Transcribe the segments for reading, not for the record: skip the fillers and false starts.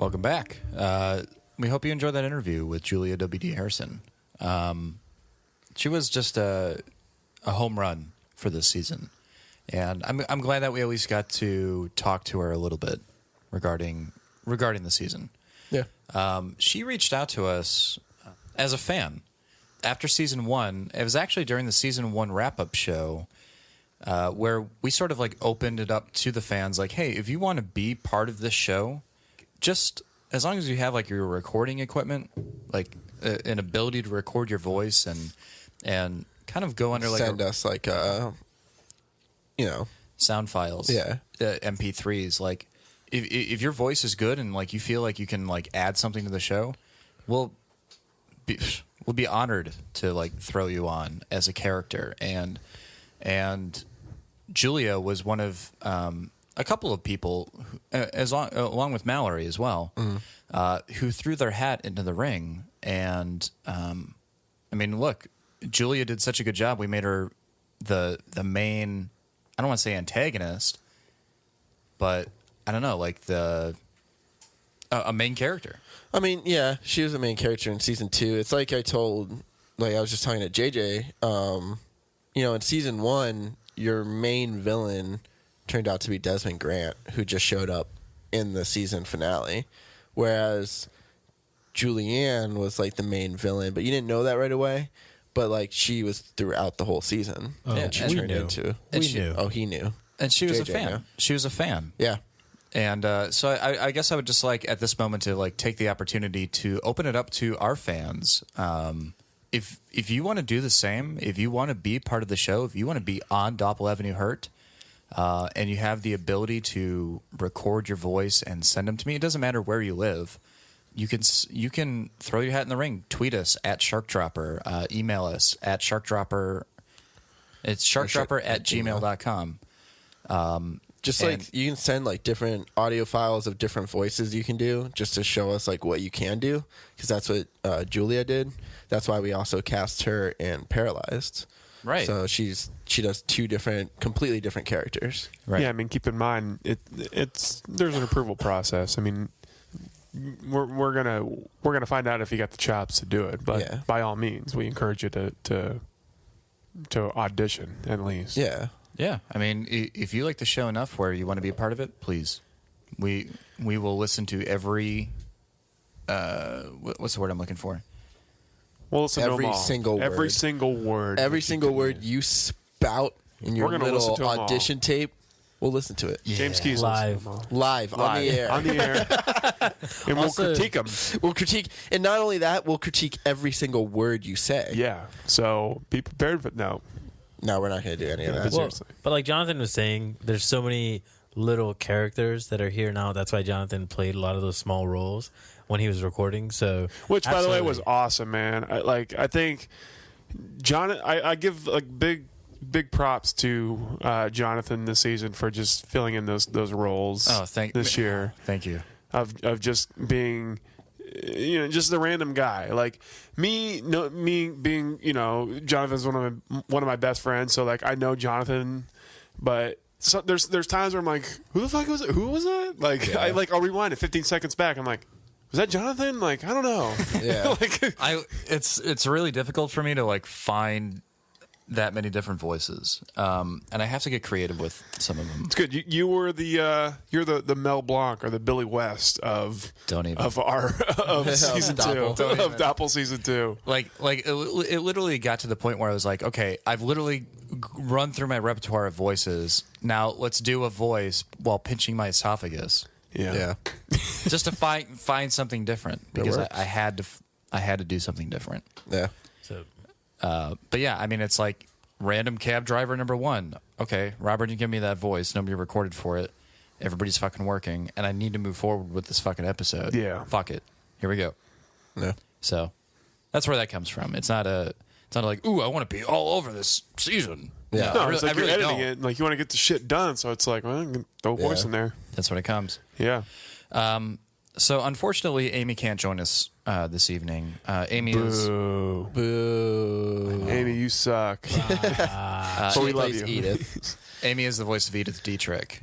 Welcome back. We hope you enjoyed that interview with Julia W.D. Harrison. She was just a home run for this season. And I'm glad that we at least got to talk to her a little bit regarding the season. Yeah. She reached out to us as a fan after season 1. It was actually during the season 1 wrap-up show where we sort of like opened it up to the fans, like, hey, if you want to be part of this show, just as long as you have like your recording equipment, like an ability to record your voice and kind of go under like send us like sound files, MP3s. Like if your voice is good and like you feel like you can like add something to the show, we'll be honored to like throw you on as a character. And Julia was one of a couple of people, along with Mallory as well, who threw their hat into the ring. And I mean, look, Julia did such a good job. We made her the main, I don't want to say antagonist, but I don't know, like a main character. I mean, yeah, she was the main character in season 2. It's like I was just talking to JJ, in season 1, your main villain turned out to be Desmond Grant, who just showed up in the season finale, whereas Julianne was like the main villain, but you didn't know that right away. But like she was throughout the whole season. Oh, and she turned into. We knew. Oh, he knew. And she was JJ a fan. knew. She was a fan. Yeah. And so I guess I would just like at this moment to like take the opportunity to open it up to our fans. If you want to do the same, if you want to be part of the show, if you want to be on Dopple Avenue Hurt, and you have the ability to record your voice and send them to me, it doesn't matter where you live. You can throw your hat in the ring. Tweet us at SharkDropper. Email us at SharkDropper. It's SharkDropper@gmail.com. You can send like different audio files of different voices you can do just to show us like what you can do, because that's what Julia did. That's why we also cast her in Paralyzed. Right. So she does 2 completely different characters. Right. Yeah, I mean, keep in mind there's an approval process. I mean, we're gonna find out if you got the chops to do it, but by all means, we encourage you to audition at least. Yeah. Yeah, I mean, if you like the show enough where you want to be a part of it, please. We will listen to every. What's the word I'm looking for? We'll listen to them all. Every single word you spout in your little audition tape. We'll listen to it. Yeah. James Keys live on the air. On the air. And we'll critique them. We'll critique, and not only that, we'll critique every single word you say. Yeah. So be prepared, but no. No, we're not going to do any of that. Well, but like Jonathan was saying, there's so many little characters that are here now. That's why Jonathan played a lot of those small roles when he was recording. So, which, by the way, was awesome, man. I think I give like big props to Jonathan this season for just filling in those roles. This year. Thank you. Of just being, just the random guy. Like me being, Jonathan's one of my best friends. So like I know Jonathan, but so there's times where I'm like, who the fuck was it? Who was that? Like I'll rewind it 15 seconds back. I'm like, was that Jonathan? Like, I don't know. Yeah. It's really difficult for me to like find that many different voices, and I have to get creative with some of them. It's good. You were you're the Mel Blanc or the Billy West of season 2 of Dopple season 2. Like it literally got to the point where I was like, okay, I've literally run through my repertoire of voices. Now let's do a voice while pinching my esophagus. Yeah. Just to find something different, because I had to do something different. Yeah. So. But yeah, I mean, it's like random cab driver number 1. Okay, Robert, you give me that voice. Nobody recorded for it. Everybody's fucking working, and I need to move forward with this fucking episode. Yeah. Fuck it. Here we go. Yeah. So that's where that comes from. It's not like, ooh, I want to be all over this season. Yeah. No, it's like you're editing it. Like you want to get the shit done, so it's like, well, throw a voice in there. That's when it comes. Yeah. So unfortunately, Amy can't join us this evening. Amy is Boo. Amy, you suck. But we love you. Edith. Amy is the voice of Edith Dietrich.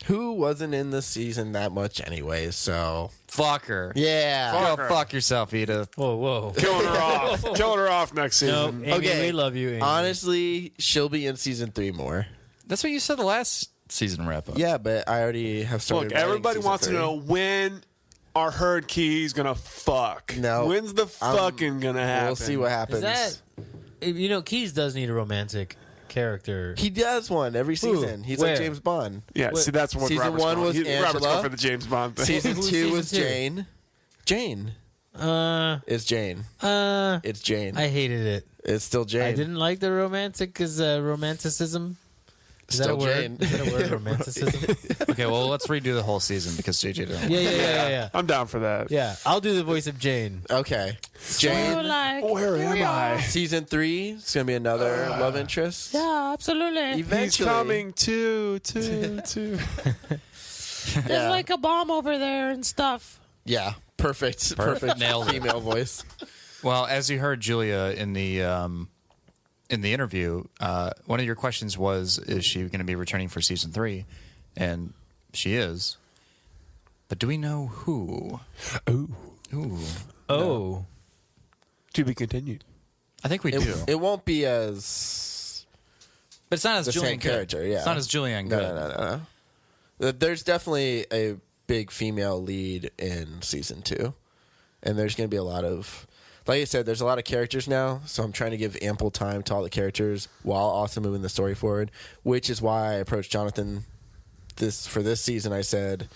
Who wasn't in the season that much anyway, so. Fuck her. Yeah. Go Fuck her. fuck yourself, Edith. Whoa, whoa. Killing her off. Killing her off next No, season. Amy, Okay. we love you, Amy. Honestly, she'll be in season 3 more. That's what you said the last season wrap up. Yeah, but I already have started. Look, writing everybody season wants 3. to know when are Herd Keys gonna fuck. No. When's the fucking gonna happen? We'll see what happens. Is that Keys does need a romantic character. He does one every season. He's Where? like James Bond. Yeah, see, that's what Season Robert's 1 going. was Robert's Angela. going for the James Bond thing. Season Who's 2 season was 2? Jane. Jane. It's Jane. It's Jane. I hated it. It's still Jane. I didn't like the romanticism. Is that a Still word? Jane. Is that a word? Romanticism? Okay, well, let's redo the whole season because JJ didn't. Yeah. I'm down for that. Yeah, I'll do the voice of Jane. Okay. Jane. Where am I? Season 3 is going to be another love interest. Yeah, absolutely. He's Eventually. coming too. Yeah. a bomb over there and stuff. Yeah. Perfect. Perfect. Nailed it. Female voice. Well, as you heard Julia in the interview, one of your questions was, is she going to be returning for season 3? And she is. But do we know who? Ooh. Oh. To be continued. I think we do. It won't be as But it's not as the Julianne same Good. character. Yeah. It's not as Julianne Good. No. There's definitely a big female lead in season 2, and there's going to be a lot of, like I said, there's a lot of characters now. So I'm trying to give ample time to all the characters while also moving the story forward, which is why I approached Jonathan for this season. I said,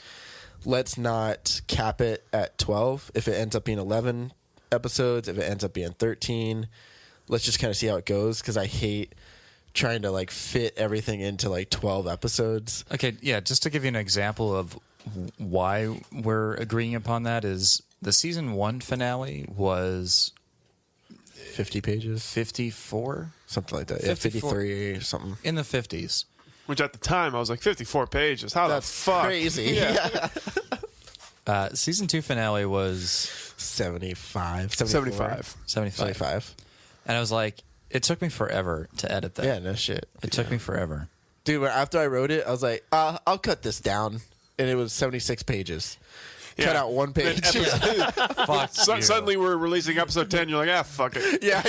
let's not cap it at 12. If it ends up being 11 episodes, if it ends up being 13, let's just kind of see how it goes, because I hate trying to like fit everything into like 12 episodes. Okay, yeah, just to give you an example of why we're agreeing upon that is the season 1 finale was 50 pages, 54? something like that. 54. 53 or something. In the 50s. Which at the time I was like 54 pages. How That's the fuck? crazy. Yeah. Season 2 finale was 75. 75. 75. And I was like, it took me forever to edit that. Yeah, no shit. It took me forever. Dude, after I wrote it, I was like, I'll cut this down. And it was 76 pages. Yeah. Cut out one page. Fuck you. Suddenly we're releasing episode 10. You're like, fuck it. yeah.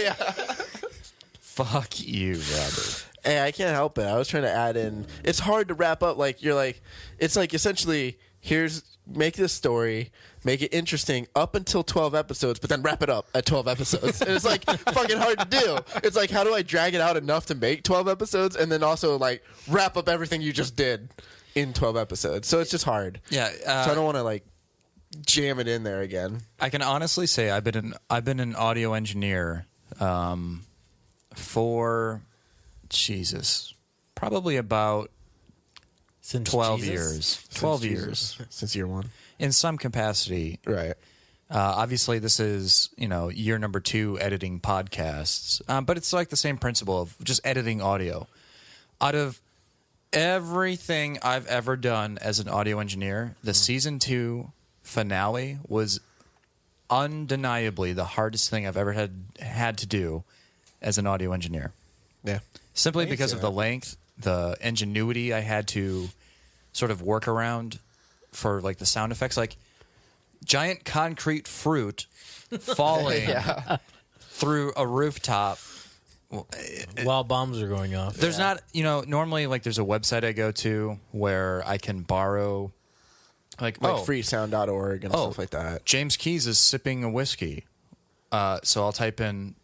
Fuck you, Robert. Hey, I can't help it. I was trying to add in. It's hard to wrap up. Like, you're like, it's like essentially, make this story, make it interesting up until 12 episodes, but then wrap it up at 12 episodes. And it's like fucking hard to do. It's like, how do I drag it out enough to make 12 episodes and then also like wrap up everything you just did in 12 episodes? So it's just hard. Yeah. So I don't want to like jam it in there again. I can honestly say I've been an audio engineer for probably about Since 12 Jesus? years. 12 Since years Jesus. Since year 1. in some capacity. Right. Obviously, this is year number 2 editing podcasts, but it's like the same principle of just editing audio. Out of everything I've ever done as an audio engineer, the season 2 finale was undeniably the hardest thing I've ever had to do as an audio engineer. Yeah. Simply I can because see of that. the length, the ingenuity I had to sort of work around for like the sound effects, like giant concrete fruit falling through a rooftop. While bombs are going off. There's not, normally like there's a website I go to where I can borrow like freesound.org and stuff like that. James Keys is sipping a whiskey. So I'll type in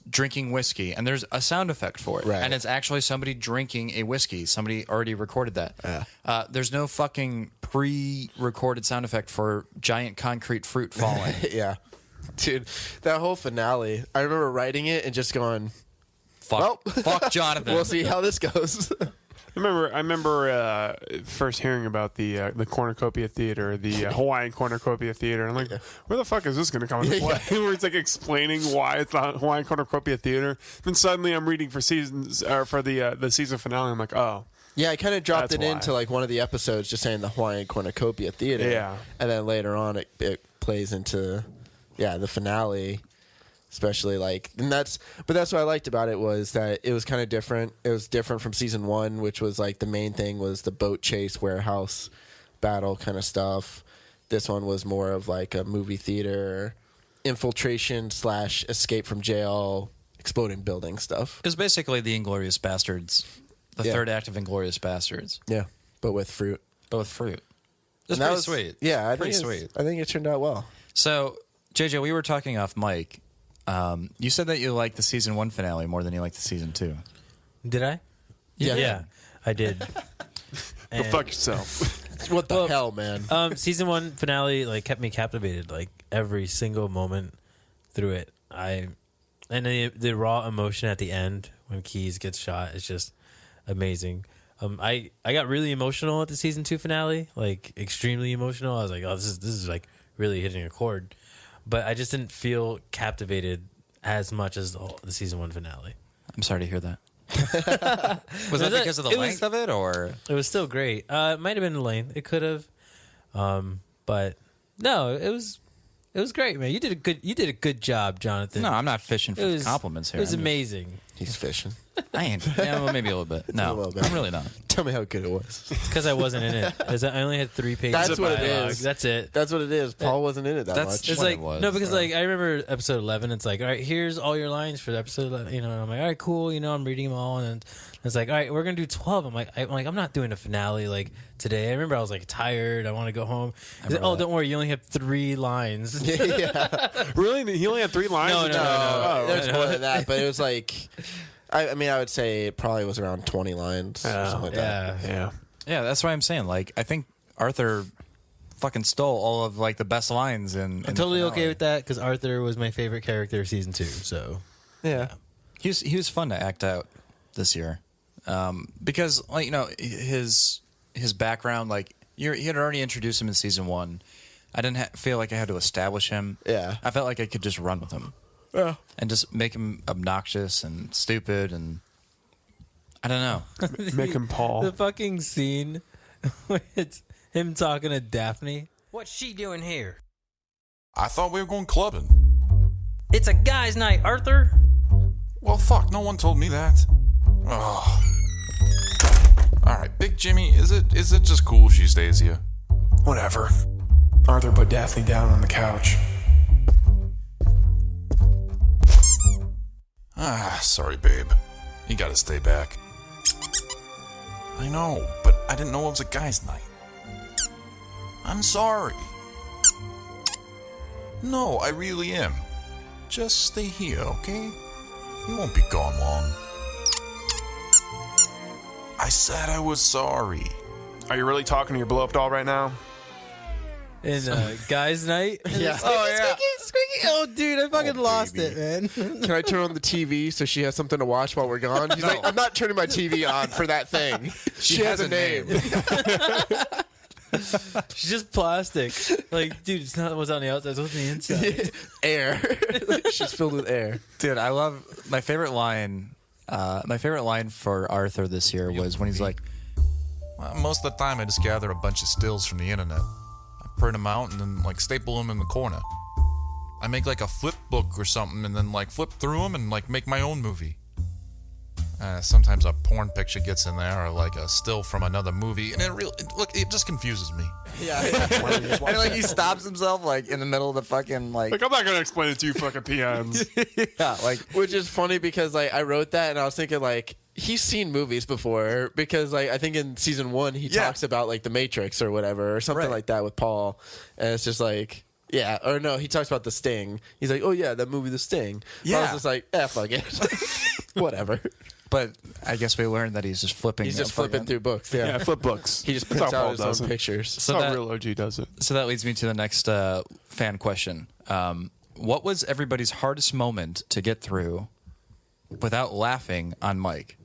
drinking whiskey and there's a sound effect for it. Right. And it's actually somebody drinking a whiskey. Somebody already recorded that. Yeah. There's no fucking pre-recorded sound effect for giant concrete fruit falling. Yeah. Dude, that whole finale, I remember writing it and just going, Fuck Jonathan. we'll see how this goes. I remember first hearing about the cornucopia theater, the Hawaiian cornucopia theater. I'm like, where the fuck is this going to come into play? Where it's like explaining why it's the Hawaiian cornucopia theater. Then suddenly I'm reading for seasons or for the season finale. I'm like, oh, Yeah, I kind of dropped That's it why. into like one of the episodes, just saying the Hawaiian Cornucopia Theater. Yeah. And then later on, it plays into, the finale. Especially but that's what I liked about it was that it was kind of different. It was different from season 1, which was like the main thing was the boat chase warehouse battle kind of stuff. This one was more of like a movie theater infiltration / escape from jail, exploding building stuff. It was basically the Inglorious Bastards, the Yeah. third act of Inglorious Bastards, Yeah, but with fruit. but with fruit. It was And that pretty sweet. Yeah, I pretty think sweet. I think it turned out well. So, JJ, we were talking off mic. You said that you liked the season 1 finale more than you liked the season 2. Did I? Yeah. I did. Go And, fuck yourself. What the hell, man? season 1 finale kept me captivated every single moment through it. And the raw emotion at the end when Keys gets shot is just amazing. I got really emotional at the season 2 finale, extremely emotional. I was like, oh, this is really hitting a chord. But I just didn't feel captivated as much as the season 1 finale. I'm sorry to hear that. Was that because of the length of it, or It was still great. It might have been the lane. It could have, but no, it was great, man. You did a good job, Jonathan. no? I'm not fishing for It was compliments here. It was I'm just- amazing. He's fishing. I ain't. Yeah, well, maybe a little bit. No, A little bit. I'm really not. Tell me how good it was. Because I wasn't in it. I only had 3 pages. That's of what it dialogue. is. That's it. That's what it is. Paul wasn't in it that That's- much. It's what like it was. no, because I remember episode 11. It's like, all right, here's all your lines for episode 11. And I'm like, all right, cool. I'm reading them all, and then it's like, all right, we're gonna do 12. I'm not doing a finale today. I remember I was tired. I want to go home. He's like, oh, don't worry, you only have 3 lines. yeah. Really? He only had 3 lines? No, no, no. Oh, There's more than that, but it was I would say it probably was around 20 lines or something like that. Yeah. yeah. Yeah, that's what I'm saying. I think Arthur fucking stole all of the best lines in. I'm totally okay with that because Arthur was my favorite character of season 2. So Yeah. He was fun to act out this year, because his background he had already introduced him in season 1. I didn't feel like I had to establish him. Yeah. I felt like I could just run with him. Yeah. And just make him obnoxious and stupid, and I don't know. Make him Paul. the fucking scene where it's him talking to Daphne. What's she doing here? I thought we were going clubbing. It's a guy's night, Arthur. Well, fuck, no one told me that. Oh. Alright, Big Jimmy, is it just cool she stays here? Whatever. Arthur put Daphne down on the couch. Sorry, babe. You gotta stay back. I know, but I didn't know it was a guy's night. I'm sorry. No, I really am. Just stay here, okay? You won't be gone long. I said I was sorry. Are you really talking to your blow-up doll right now? In guy's night. Yeah. Oh yeah. Squeaky. Oh dude, I fucking lost baby. it, man. Can I turn on the TV so she has something to watch while we're gone? He's like, I'm not turning my TV on for that thing. She has a name. She's just plastic. Dude, it's not what's on the outside, it's what's on the inside. Air. She's filled with air. Dude, I love my favorite line. My favorite line for Arthur this year was when he's like, Well, most of the time I just gather a bunch of stills from the internet. I print them out and then staple them in the corner. I make a flip book or something and then flip through them and make my own movie. Sometimes a porn picture gets in there or a still from another movie, and it just confuses me. Yeah. and he stops himself in the middle of the fucking I'm not gonna explain it to you fucking peons. yeah, Which is funny because I wrote that and I was thinking he's seen movies before because I think in season 1 he talks about the Matrix or whatever or something Right. like that with Paul, and it's just yeah, or no, he talks about The Sting. He's like, oh yeah, that movie The Sting. Yeah. I was just like, fuck it. Whatever. But I guess we learned that he's just flipping. He's just flipping through books. Yeah. Yeah, flip books. He just That's prints how Paul out his does own it. pictures. That's So how that- real OG does it. So that leads me to the next fan question. What was everybody's hardest moment to get through without laughing on mic?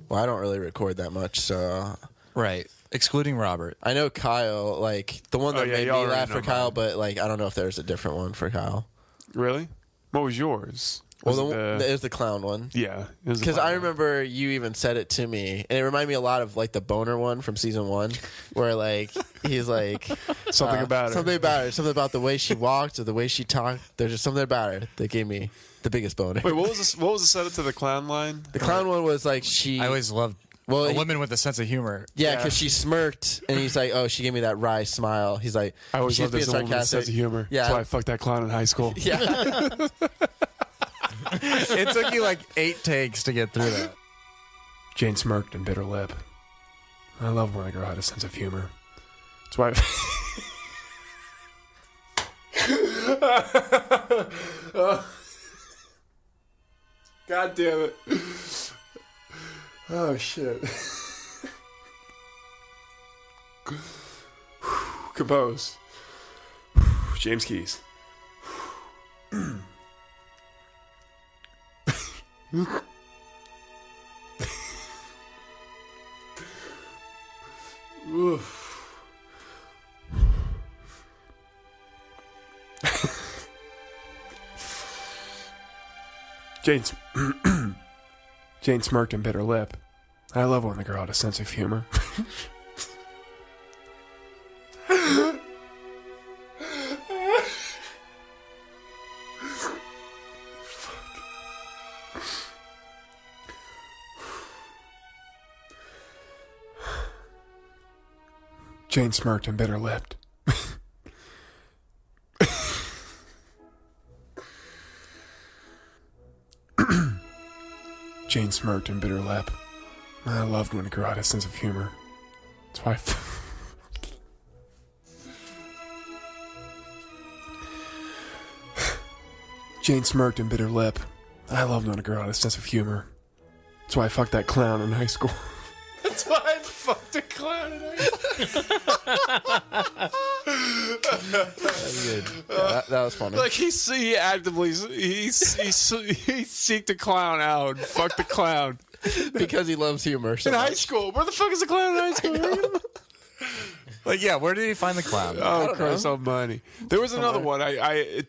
Well, I don't really record that much, so Right. Excluding Robert. I know Kyle, the one that yeah, made you me already laugh know for Kyle, mine. but I don't know if there's a different one for Kyle. Really? What was yours? Well, it was the clown one. Yeah. Because I remember you even said it to me, and it reminded me a lot of like the boner one from season 1, where like he's like something about her. Something about her. Something about the way she walked or the way she talked. There's just something about her that gave me the biggest boner. Wait, what was this? What was the setup to the clown line? The clown one was like she. I always loved a woman with a sense of humor. Yeah, because she smirked, and he's like, "Oh, she gave me that wry smile." He's like, I always she's loved this being woman with a sense of humor. Yeah. That's why I fucked that clown in high school. Yeah. It took you like 8 takes to get through that. Jane smirked and bit her lip. I love when a girl had a sense of humor. That's why. God damn it. Oh, shit. Compose. James Keys. Jane smirked and bit her lip. I love when the girl had a sense of humor. Jane smirked and bit her lip. Jane smirked and bit her lip. I loved when a girl had a sense of humor. That's why Jane smirked and bit her lip. I loved when a girl had a sense of humor. That's why I fucked that clown in high school. That's why I fucked a clown in high school. That's good. Yeah, that was funny. Like he actively he seeked the clown out and fucked the clown Because he loves humor so in high much. school. Where the fuck is the clown in high school? Like, yeah, where did he find the clown? Oh, Christ almighty! There was another one. I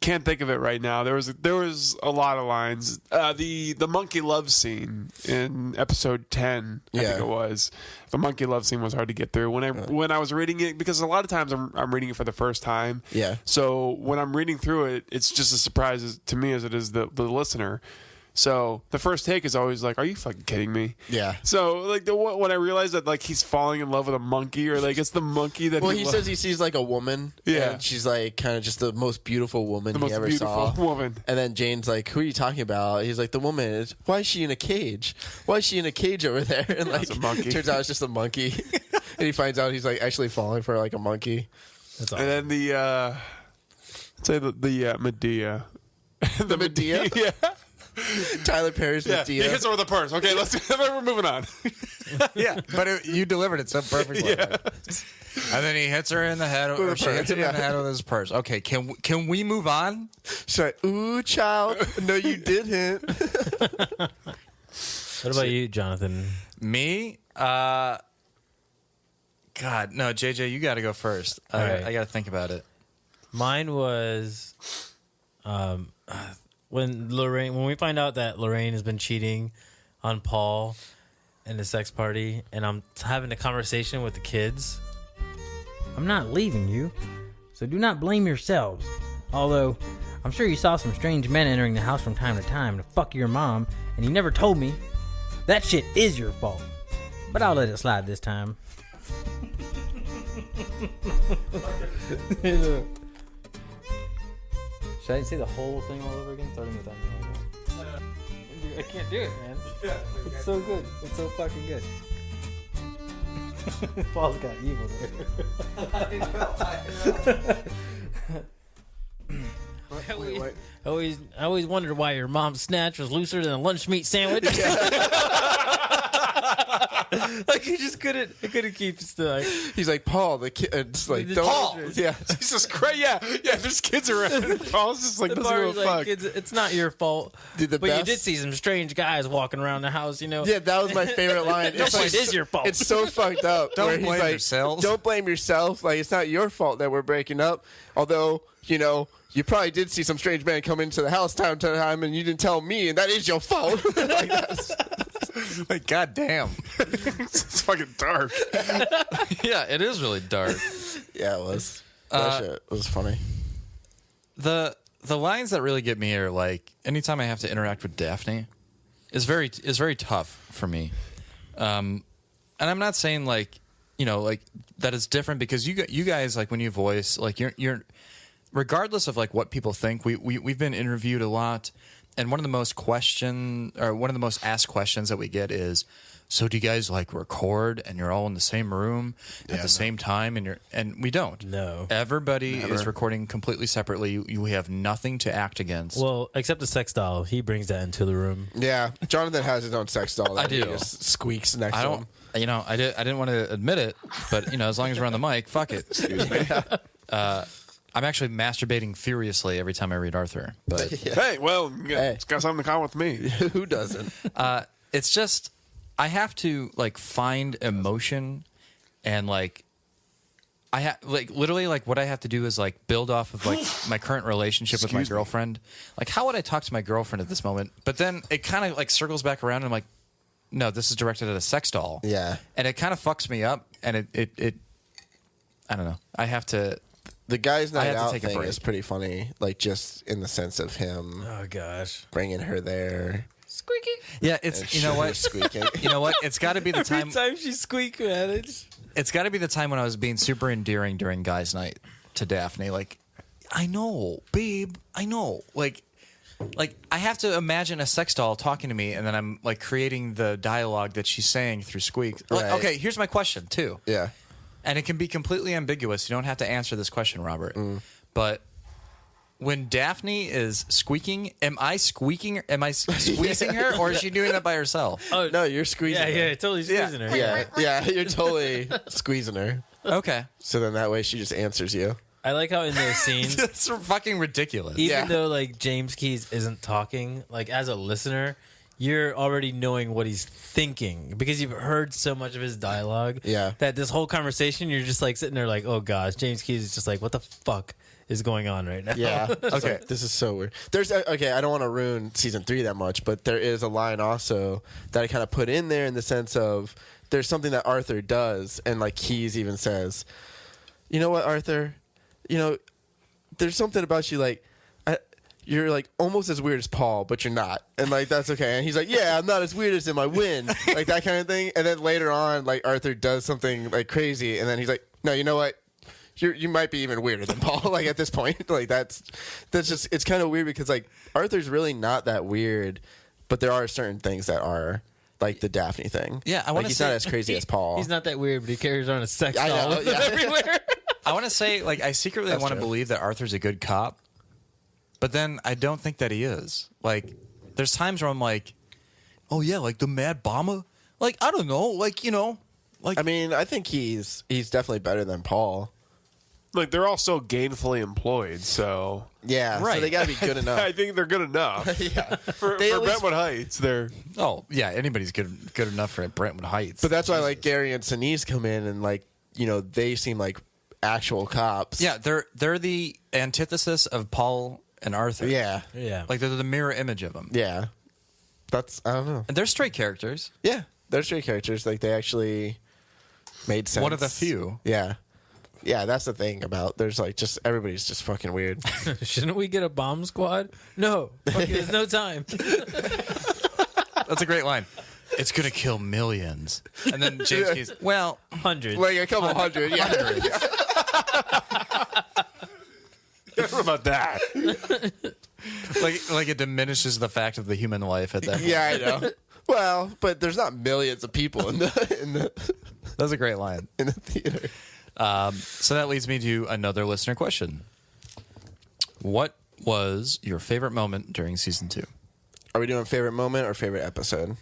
can't think of it right now. There was a lot of lines. The monkey love scene in episode 10, I think it was. The monkey love scene was hard to get through when I was reading it, because a lot of times I'm reading it for the first time. Yeah. So when I'm reading through it, it's just as surprise to me as it is the listener. So the first take is always like, "Are you fucking kidding me?" Yeah. So like when I realized that like he's falling in love with a monkey, or like it's the monkey that Well, he says he sees like a woman. Yeah. And she's like kind of just the most beautiful woman the he most ever beautiful saw. woman. And then Jane's like, "Who are you talking about?" He's like, "The woman is. Why is she in a cage? Why is she in a cage over there?" And like, That's a monkey. turns out it's just a monkey. And he finds out he's like actually falling for like a monkey. That's awesome. And then the Medea. The Medea? Yeah. Tyler Perry's Yeah. Medea. He hits her with a purse. Okay, we're moving on. Yeah, but you delivered it so perfectly. Yeah. And then he hits her in the head, or she hits him in the head with his purse. Okay, can we move on? She's like, "Ooh, child, no, you didn't." What about you, Jonathan? Me? God, no, JJ, you got to go first. right. I got to think about it. Mine was when we find out that Lorraine has been cheating on Paul in the sex party, and I'm having a conversation with the kids. I'm not leaving you, so do not blame yourselves. Although, I'm sure you saw some strange men entering the house from time to time to fuck your mom, and you never told me. That shit is your fault. But I'll let it slide this time. Should I say the whole thing all over again? Starting with that. I can't do it, man. It's so good. It's so fucking good. Paul's got evil there. I always wondered why your mom's snatch was looser than a lunch meat sandwich. Like he just couldn't keep it still. He's like, "Paul, the kid." It's like, "Don't." Paul! Yeah. Jesus Christ! Yeah. There's kids around. Paul's just like, The doesn't bar give is a like, fuck. it's not your fault. Dude, the But you best- did see some strange guys walking around the house, you know. Yeah, that was my favorite line. No, it is your fault. It's so fucked up. Don't where he's blame like, yourselves. Don't blame yourself. Like, it's not your fault that we're breaking up. Although, you know, you probably did see some strange man come into the house time to time, and you didn't tell me, and that is your fault. Like, that's, Like, God damn. It's fucking dark. Yeah, it is really dark. yeah, it was. That shit was funny. The lines that really get me are like anytime I have to interact with Daphne is very tough for me. And I'm not saying like, you know, like that is different because you guys like when you voice like you're regardless of like what people think, we've been interviewed a lot, and one of the most asked questions that we get is, so do you guys like record and you're all in the same room at the same time and we don't. No. Everybody is recording completely separately. You have nothing to act against. Well, except the sex doll. He brings that into the room. Yeah, Jonathan has his own sex doll. That I do. He just squeaks next I to don't him. you know, I didn't want to admit it, but you know, as long as we're on the mic, fuck it. Excuse me. I'm actually masturbating furiously every time I read Arthur. But Hey, well, it's got something in common with me. Who doesn't? it's just I have to like find emotion and like I have like literally like what I have to do is like build off of like my current relationship with my girlfriend. Like how would I talk to my girlfriend at this moment? But then it kind of like circles back around and I'm like, no, this is directed at a sex doll. Yeah. And it kind of fucks me up and it I don't know. I have to The guy's night have to out take a thing break. is pretty funny, like just in the sense of him Oh gosh. bringing her there. Squeaky. Yeah, it's you know what? Squeaking. You know what? It's got to be the Every time. time she squeak, man. It's got to be the time when I was being super endearing during guys' night to Daphne. Like, I know, babe. I know. Like I have to imagine a sex doll talking to me, and then I'm like creating the dialogue that she's saying through squeaks. Like, Right. okay, here's my question too, Yeah. and it can be completely ambiguous. You don't have to answer this question, Robert. But when Daphne is squeaking, am I squeaking? Am I squeezing her, or is she doing that by herself? Oh No, you're squeezing yeah, her. yeah, totally squeezing her. Yeah, you're totally squeezing her. Okay, So then that way she just answers you. I like how in those scenes, that's fucking ridiculous. even Yeah. though like James Keys isn't talking, like as a listener, you're already knowing what he's thinking because you've heard so much of his dialogue. Yeah. That this whole conversation, you're just like sitting there like, oh gosh, James Keys is just like, what the fuck is going on right now? Yeah. Okay. Okay. This is so weird. There's okay. I don't want to ruin season 3 that much, but there is a line also that I kind of put in there in the sense of there's something that Arthur does, and like Keys even says, "You know what, Arthur? You know, there's something about you like." You're like almost as weird as Paul, but you're not, and like that's okay. And he's like, "Yeah, I'm not as weird as him. I win," like that kind of thing. And then later on, like Arthur does something like crazy, and then he's like, "No, you know what? You might be even weirder than Paul." Like at this point, like that's just it's kind of weird because like Arthur's really not that weird, but there are certain things that are like the Daphne thing. Yeah, I wanna like he's say- not as crazy as Paul. He's not that weird, but he carries on a sex I doll know, with him yeah. everywhere. I want to say, like, I secretly That's want to true. believe that Arthur's a good cop, but then I don't think that he is. Like, there's times where I'm like, oh yeah, like the Mad Bomber. Like, I don't know, like you know, like I mean, I think he's definitely better than Paul. Like, they're all so gainfully employed, so Yeah, so Right. they got to be good enough. I think they're good enough. Yeah, For They at least- Brentwood Heights, they're... oh yeah, anybody's good enough for Brentwood Heights. but that's why like Gary and Sinise come in and like you know they seem like actual cops. yeah, they're the antithesis of Paul and Arthur. yeah, Yeah. like they're the mirror image of them. yeah. That's I don't know. And they're straight characters. Yeah, they're straight characters. Like they actually made sense. One of the few. Yeah, yeah. That's the thing about there's like just everybody's just fucking weird. Shouldn't we get a bomb squad? No. Fuck it, there's no time. That's a great line. It's gonna kill millions. And then James Keys, well, Hundreds. like a couple hundred. Yeah, What about that? like it diminishes the fact of the human life at that point. yeah. I know. Well, but there's not millions of people in the That's a great line. in the theater. So that leads me to another listener question. What was your favorite moment during season 2? Are we doing favorite moment or favorite episode?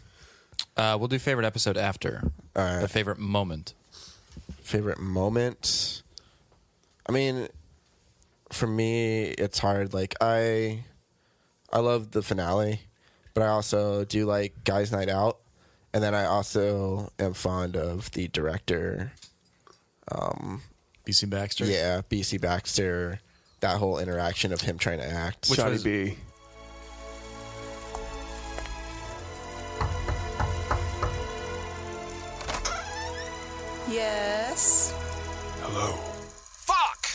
We'll do favorite episode after. All right. The favorite moment. Favorite moment? I mean, for me, it's hard. Like I love the finale, but I also do like Guys Night Out, and then I also am fond of the director. BC Baxter. Yeah, BC Baxter, that whole interaction of him trying to act. Which Johnny was- B. Yes. Hello. Fuck!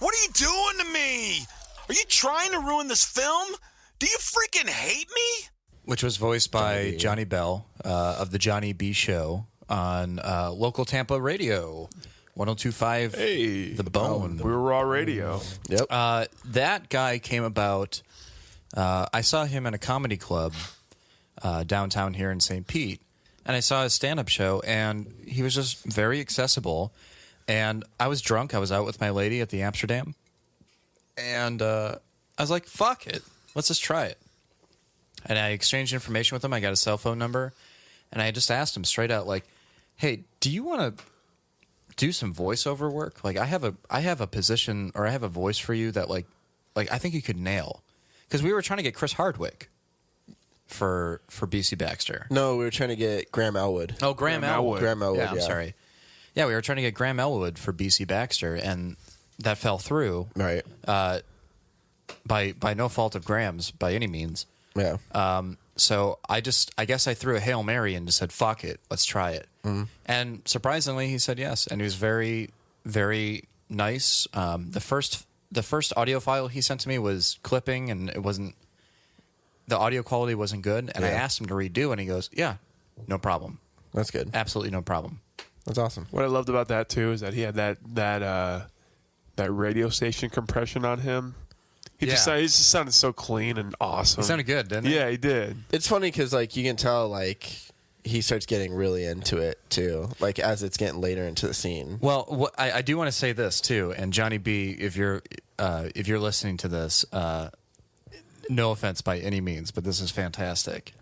What are you doing to me? Are you trying to ruin this film? Do you freaking hate me? Which was voiced by Johnny Bell of the Johnny B Show on local Tampa radio, 102.5 Hey, The Bone. We were Raw Radio. Yep. That guy came about. I saw him in a comedy club downtown here in St. Pete, and I saw his stand-up show, and he was just very accessible. And I was drunk. I was out with my lady at the Amsterdam, and I was like, "Fuck it, let's just try it." And I exchanged information with him. I got a cell phone number, and I just asked him straight out, like, "Hey, do you want to do some voiceover work? Like, I have a position, or I have a voice for you that like I think you could nail." Because we were trying to get Chris Hardwick for BC Baxter. No, we were trying to get Graham Elwood. Oh, Graham Elwood. Graham Elwood, Yeah, I'm yeah. sorry. Yeah, we were trying to get Graham Elwood for BC Baxter, and that fell through Right. by no fault of Graham's by any means. Yeah. So I guess I threw a Hail Mary and just said, "Fuck it, let's try it." And surprisingly, he said yes, and he was very, very nice. The first audio file he sent to me was clipping, and the audio quality wasn't good. And I Yeah. asked him to redo, and he goes, "Yeah, no problem, That's good. absolutely no problem." That's awesome. What I loved about that too is that he had that radio station compression on him. He just sounded so clean and awesome. It sounded good, didn't it? Yeah, he did. It's funny because like you can tell like he starts getting really into it too. Like as it's getting later into the scene. Well, I do want to say this too, and Johnny B, if you're listening to this, no offense by any means, but this is fantastic.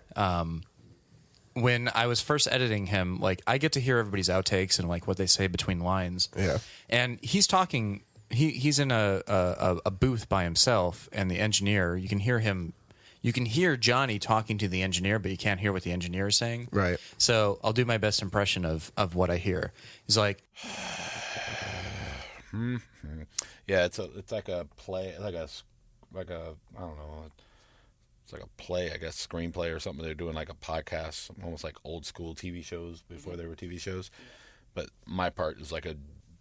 When I was first editing him, like I get to hear everybody's outtakes and like what they say between lines. Yeah. And he's talking. He's in a booth by himself, and the engineer. You can hear him. You can hear Johnny talking to the engineer, but you can't hear what the engineer is saying. Right. So I'll do my best impression of what I hear. He's like, Yeah, it's like a play, like a I don't know, it's like a play, I guess, screenplay or something. They're doing like a podcast, almost like old school TV shows before they were TV shows. But my part is like a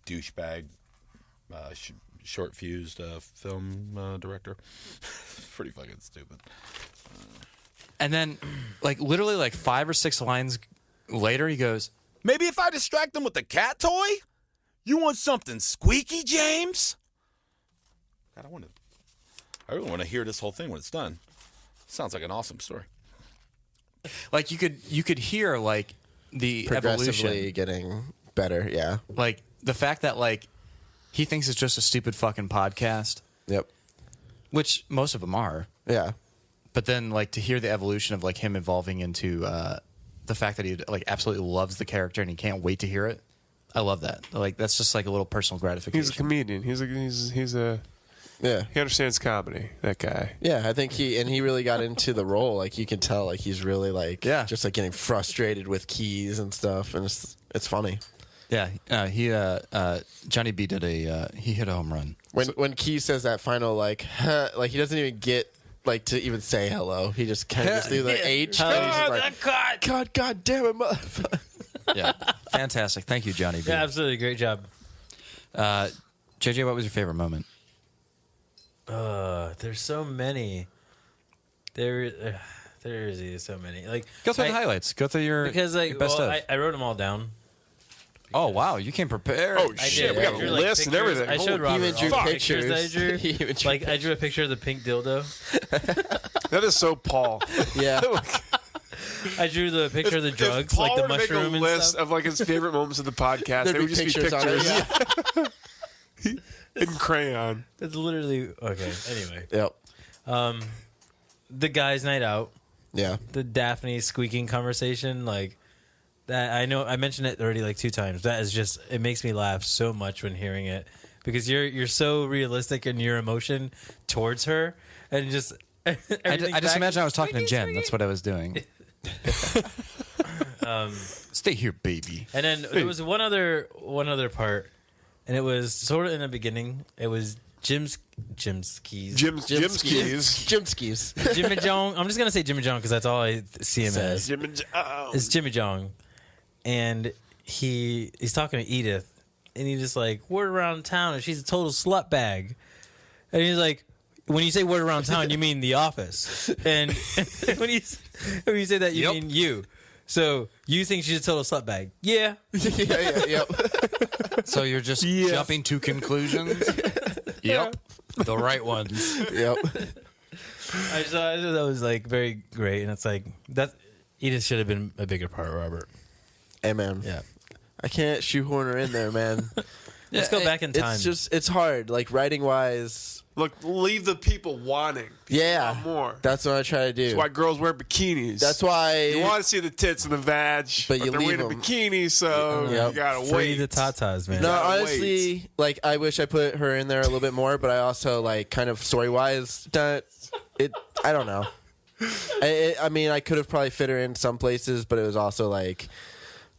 douchebag, short fused film director. Pretty fucking stupid. and then like literally like 5 or 6 lines later, he goes, Maybe if I distract them with the cat toy? You want something squeaky, James? God, I really want to hear this whole thing when it's done. Sounds like an awesome story. like you could hear like the Progressively evolution, getting better. Yeah. like the fact that like he thinks it's just a stupid fucking podcast, Yep. which most of them are. Yeah. But then like to hear the evolution of like him evolving into the fact that he like absolutely loves the character and he can't wait to hear it. I love that. Like that's just like a little personal gratification. He's a comedian. He's a Yeah. he understands comedy. That guy. Yeah, I think he really got into the role. Like you can tell, like he's really like just like getting frustrated with keys and stuff, and it's funny. Yeah, Johnny B did he hit a home run. When Keys says that final like huh, like he doesn't even get like to even say hello. He just kind of just do the H. God damn it, motherfucker. Yeah, fantastic. Thank you, Johnny B. Yeah, absolutely. Great job. JJ, what was your favorite moment? There's so many. There is so many. Like Go through the highlights. Go through your because like your best well, of. I wrote them all down. Oh wow, you came prepared. Oh I shit, did. we I got drew, a like, list and pictures. everything. I showed Holy Robert He even drew all the pictures that I drew. He even drew Like I drew a picture of the pink dildo. That is so Paul. Yeah. I drew the picture of the drugs, if Paul like the were to make mushroom a and list stuff. of like his favorite moments of the podcast, There'd they would be just be pictures on it, pictures yeah. in crayon. It's literally okay. Anyway, Yep. the guys' night out, Yeah. the Daphne squeaking conversation, like that. I know I mentioned it already like 2 times. That is just it makes me laugh so much when hearing it because you're so realistic in your emotion towards her and just. I just imagine I was talking to Jen. That's what I was doing. Stay here, baby. And then there was one other part, and it was sort of in the beginning. It was Jim's keys. Jim's keys. Jimskis. Jimmy Jong. I'm just gonna say Jimmy Jong because that's all I see him as. It's Jimmy Jong, and he's talking to Edith, and he's just like, word around town, and she's a total slut bag, and he's like, when you say word around town, you mean The Office, and when you say that, you mean you. So you think she's a total slut bag? Yeah. Yep. So you're just jumping to conclusions? Yep. The right ones. Yep. I thought that was like very great, and it's like that. Edith should have been a bigger part, Robert. Hey, man. Yeah. I can't shoehorn her in there, man. Let's go back in time. It's hard. Like, writing-wise... Look, leave the people wanting. People want more. That's what I try to do. That's why girls wear bikinis. That's why... You want to see the tits and the vag, but you they're leave wearing a them. bikini, so you gotta Free wait. the tatas, man. No, honestly, like, I wish I put her in there a little bit more, but I also, like, kind of story-wise, I don't know. I mean, I could have probably fit her in some places, but it was also, like,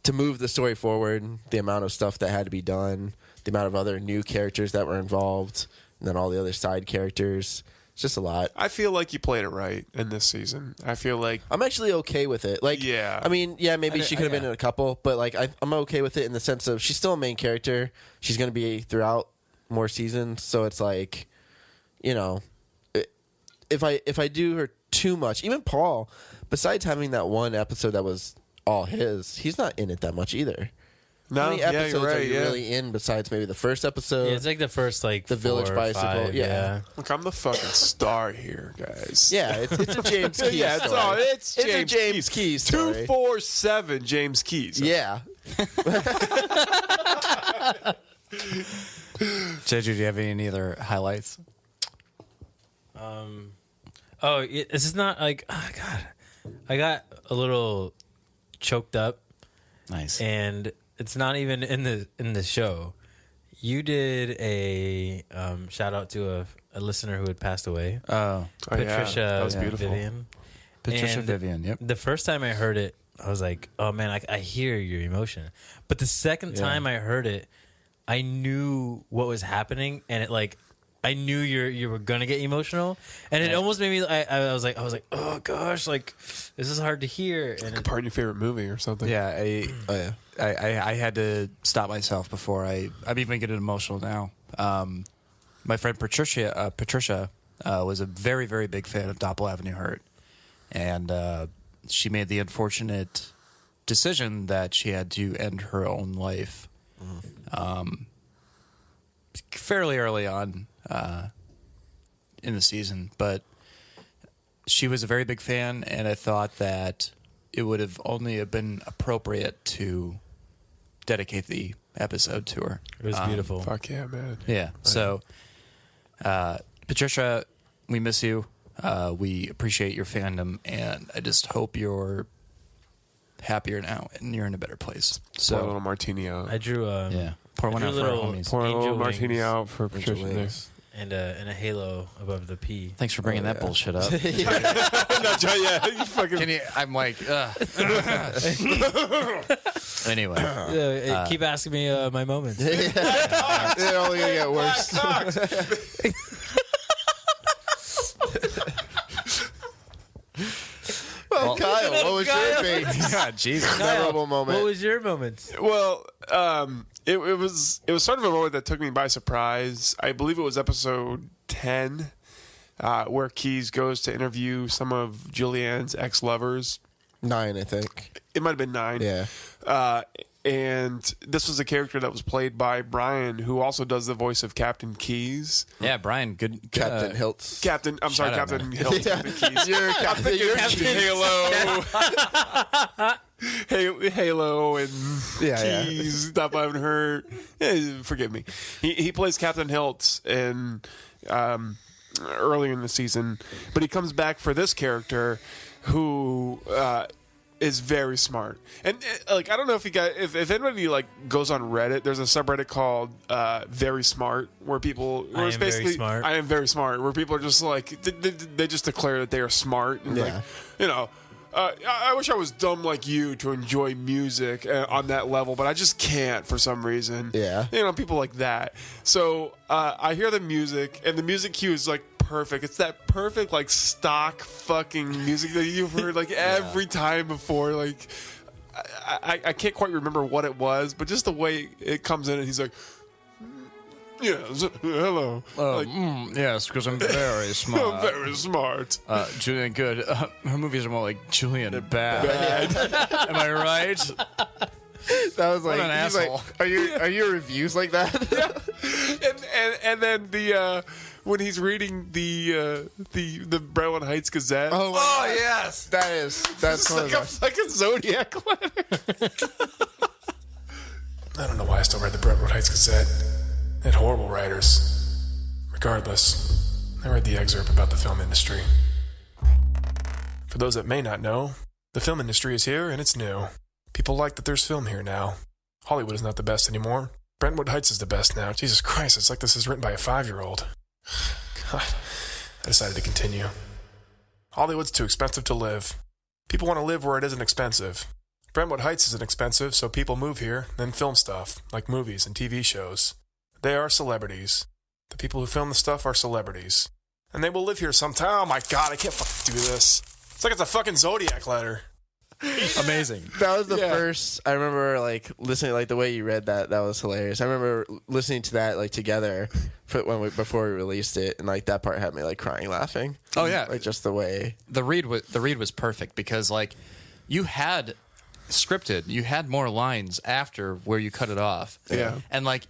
to move the story forward, the amount of stuff that had to be done, the amount of other new characters that were involved, and then all the other side characters. It's just a lot. I feel like you played it right in this season. I feel like I'm actually okay with it. Like, yeah. I mean, yeah, maybe she could have been in a couple, but like, I'm okay with it in the sense of she's still a main character. She's going to be throughout more seasons, so it's like, you know, if I do her too much, even Paul, besides having that one episode that was all his, he's not in it that much either. no, How many episodes you're right. are you really in besides maybe the first episode? Yeah, it's like the first like The 4 Village or Bicycle, 5, yeah. Look, I'm the fucking star here, guys. Yeah, it's a James Keys yeah, story. it's a James Keys story. 247 James Keys. Yeah. JJ, do you have any other highlights? This is not like, oh god, I got a little choked up, Nice. and it's not even in the show. You did a shout out to a listener who had passed away, Oh, Patricia that was beautiful. Vivian. Patricia And Vivian, yep. The first time I heard it, I was like, oh man, I hear your emotion. But the second time I heard it, I knew what was happening, and it like, I knew you were gonna get emotional, and it almost made me. I was like, oh gosh, like this is hard to hear. And Part in your favorite movie or something. Yeah, Oh, yeah. I had to stop myself before I'm even getting emotional now. My friend Patricia was a very, very big fan of Dopple Avenue Hurt, and she made the unfortunate decision that she had to end her own life fairly early on in the season. But she was a very big fan, and I thought that it would have only been appropriate to dedicate the episode to her. it was beautiful. Fuck yeah, man. Yeah. So, Patricia, we miss you. We appreciate your fandom, and I just hope you're happier now and you're in a better place. Pour a little So, martini out. I drew yeah, pour one I out drew for our little- homies. Pour a little Angel martini wings. out for Patricia. there. and a halo above the P. Thanks for bringing that bullshit up. No, yeah, you fucking. Can you? I'm like, anyway. Keep asking me my moments. It's only gonna get worse. Well, Kyle, what was your big Yeah, Jesus. memorable moment? What was your moment? Well, it was sort of a moment that took me by surprise. I believe it was episode 10, where Keys goes to interview some of Julianne's ex-lovers. 9, I think. It might have been 9. Yeah. And this was a character that was played by Brian, who also does the voice of Captain Keys. Yeah, Brian, good. Captain Hiltz. Captain Shout out, Captain man. Hill. Captain Keys. You're Captain. You're Captain Halo. Halo and Yeah, Keys. Stop, I haven't heard. Forgive me. He plays Captain Hiltz in earlier in the season, but he comes back for this character who is very smart. And like, I don't know if you guys, if anybody like goes on Reddit, there's a subreddit called Very Smart, where people, where it's am very basically, smart. I am very smart, where people are just like, they just declare that they are smart and Yeah. like, you know, I wish I was dumb like you to enjoy music on that level, but I just can't for some reason. Yeah. People like that. So I hear the music, and the music cue is like perfect. It's that perfect like stock fucking music that you've heard like every time before. Like I can't quite remember what it was, but just the way it comes in, and he's like, yes, hello. Yes, because I'm very smart. I'm very smart. Julian Good. Her movies are more like Julian Bad. Am I right? That was like, What an he's asshole. like, are your reviews like that? And then the when he's reading the Brentwood Heights Gazette. Oh, yes. that's It's one of like the a best. fucking Zodiac letter. I don't know why I still read the Brentwood Heights Gazette. They had horrible writers. Regardless, I read the excerpt about the film industry. For those that may not know, the film industry is here and it's new. People like that there's film here now. Hollywood is not the best anymore. Brentwood Heights is the best now. Jesus Christ, it's like this is written by a 5-year-old. God, I decided to continue. Hollywood's too expensive to live. People want to live where it isn't expensive. Brentwood Heights isn't expensive, so people move here, then film stuff, like movies and TV shows. They are celebrities. The people who film the stuff are celebrities. And they will live here sometime. Oh my God, I can't fucking do this. It's like it's a fucking Zodiac letter. Amazing. That was the Yeah. first. I remember like listening, like the way you read that. That was hilarious. I remember listening to that like together before we released it, and like that part had me like crying, laughing. Oh, yeah. like just the way. The read was perfect because like you had scripted, you had more lines after where you cut it off. Yeah. And like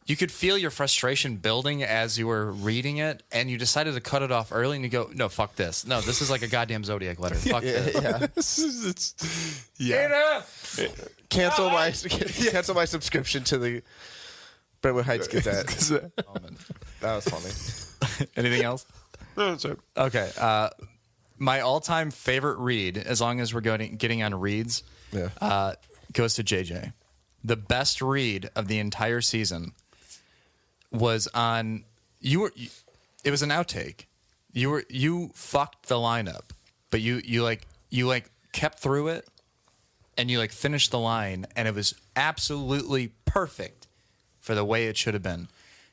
you could feel your frustration building as you were reading it, and you decided to cut it off early, and you go, no, fuck this. No, this is like a goddamn Zodiac letter. Fuck this. Yeah. Cancel my subscription to the Brentwood Heights Gazette. That was funny. Anything else? No, that's it. Okay. My all-time favorite read, as long as we're getting on reads, goes to JJ. The best read of the entire season was on it was an outtake. You fucked the lineup, but you kept through it, and you finished the line, and it was absolutely perfect for the way it should have been.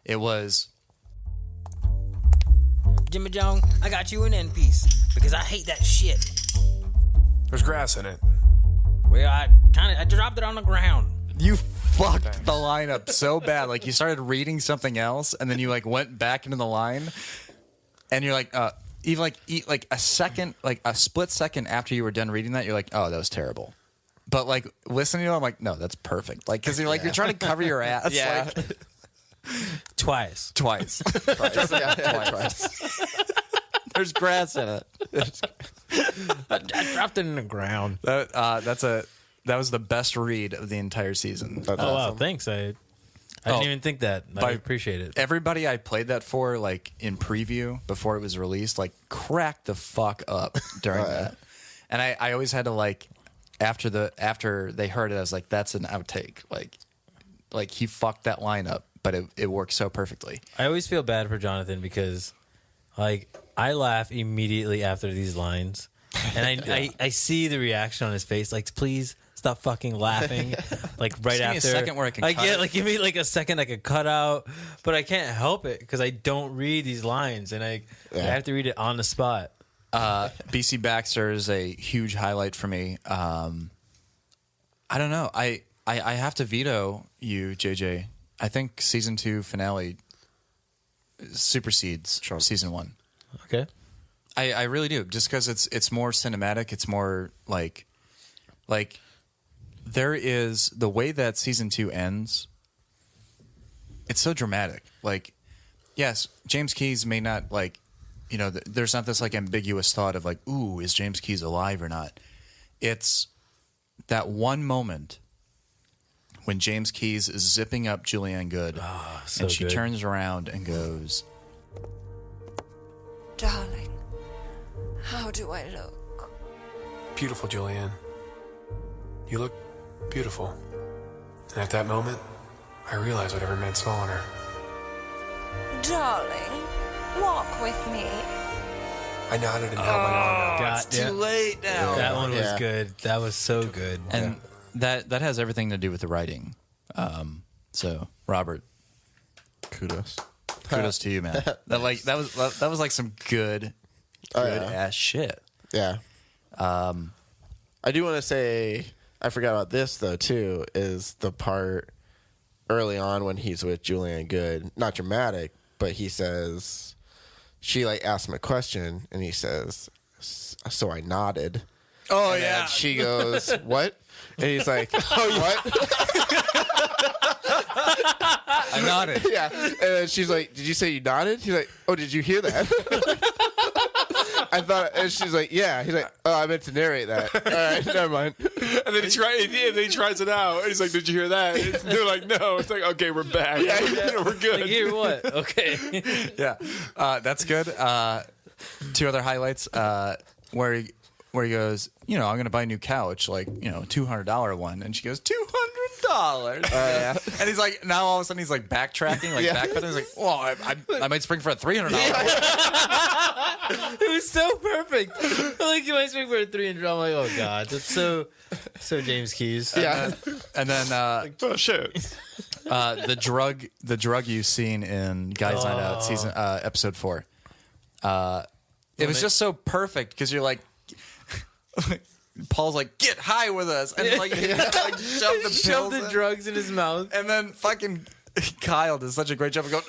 It was, Jimmy Jong, I got you an end piece because I hate that shit. There's grass in it. Well, I dropped it on the ground. you fucked the lineup so bad. Like you started reading something else, and then you went back into the line, and you're even a second, a split second after you were done reading that, you're like, oh, that was terrible. But listening to it, I'm like, no, that's perfect. Because you're you're trying to cover your ass. Yeah. Twice. Twice. There's grass in it. I dropped it in the ground. That was the best read of the entire season. That's Oh, wow. awesome. Thanks. I didn't even think that. I appreciate it. Everybody I played that for, in preview before it was released, cracked the fuck up during that. And I always had to after they heard it, I was like, that's an outtake. He fucked that line up, but it worked so perfectly. I always feel bad for Jonathan because, I laugh immediately after these lines, and I see the reaction on his face. Please stop fucking laughing. Right Just give me after a second where I can cut it. give me a second I could cut out, but I can't help it because I don't read these lines, and I have to read it on the spot. BC Baxter is a huge highlight for me. I don't know. I have to veto you, JJ. I think season 2 finale supersedes season 1. Okay. I really do, just because it's more cinematic. It's more like there is the way that season 2 ends. It's so dramatic. Yes, James Keyes may not there's not this ambiguous thought of ooh, is James Keyes alive or not? It's that one moment when James Keyes is zipping up Julianne Good, and she turns around and goes, Darling, how do I look? Beautiful, Julianne. You look beautiful. And at that moment, I realized whatever man saw on her. Darling, walk with me. I nodded and held my arm out. God, Too late now. That one was Yeah. good. That was so good. And that has everything to do with the writing. So Robert, Kudos. kudos to you, man. That was like some good ass shit. Yeah. I do want to say, I forgot about this though too, is the part early on when he's with Julianne Good. Not dramatic, but he says, she like asks him a question and he says, so I nodded. Oh And then she goes, what? And he's like, oh, what? I nodded. Yeah. And then she's like, did you say you nodded? He's like, oh, did you hear that? I thought, and she's like, yeah. He's like, oh, I meant to narrate that. All right, never mind. And then he tries it out. And he's like, "Did you hear that?" And they're like, "No." It's like, "Okay, we're back. Yeah, we're good." Like, hear what? Okay. Yeah, that's good. Two other highlights where he goes, I'm going to buy a new couch, like $200 one, and she goes $200. Yeah. And he's like, now all of a sudden he's like backtracking, like backpedaling. He's like, well, I might spring for a $300. It was so perfect. Like, you might speak for a 300. I'm like, oh god, that's so James Keys. Yeah. And then Oh shit! the drug use scene in Guys Night Out season episode 4. It was just so perfect because you're like. Paul's like, get high with us, and like, like shove the Shove pills the in. drugs in his mouth. And then fucking Kyle does such a great job of going.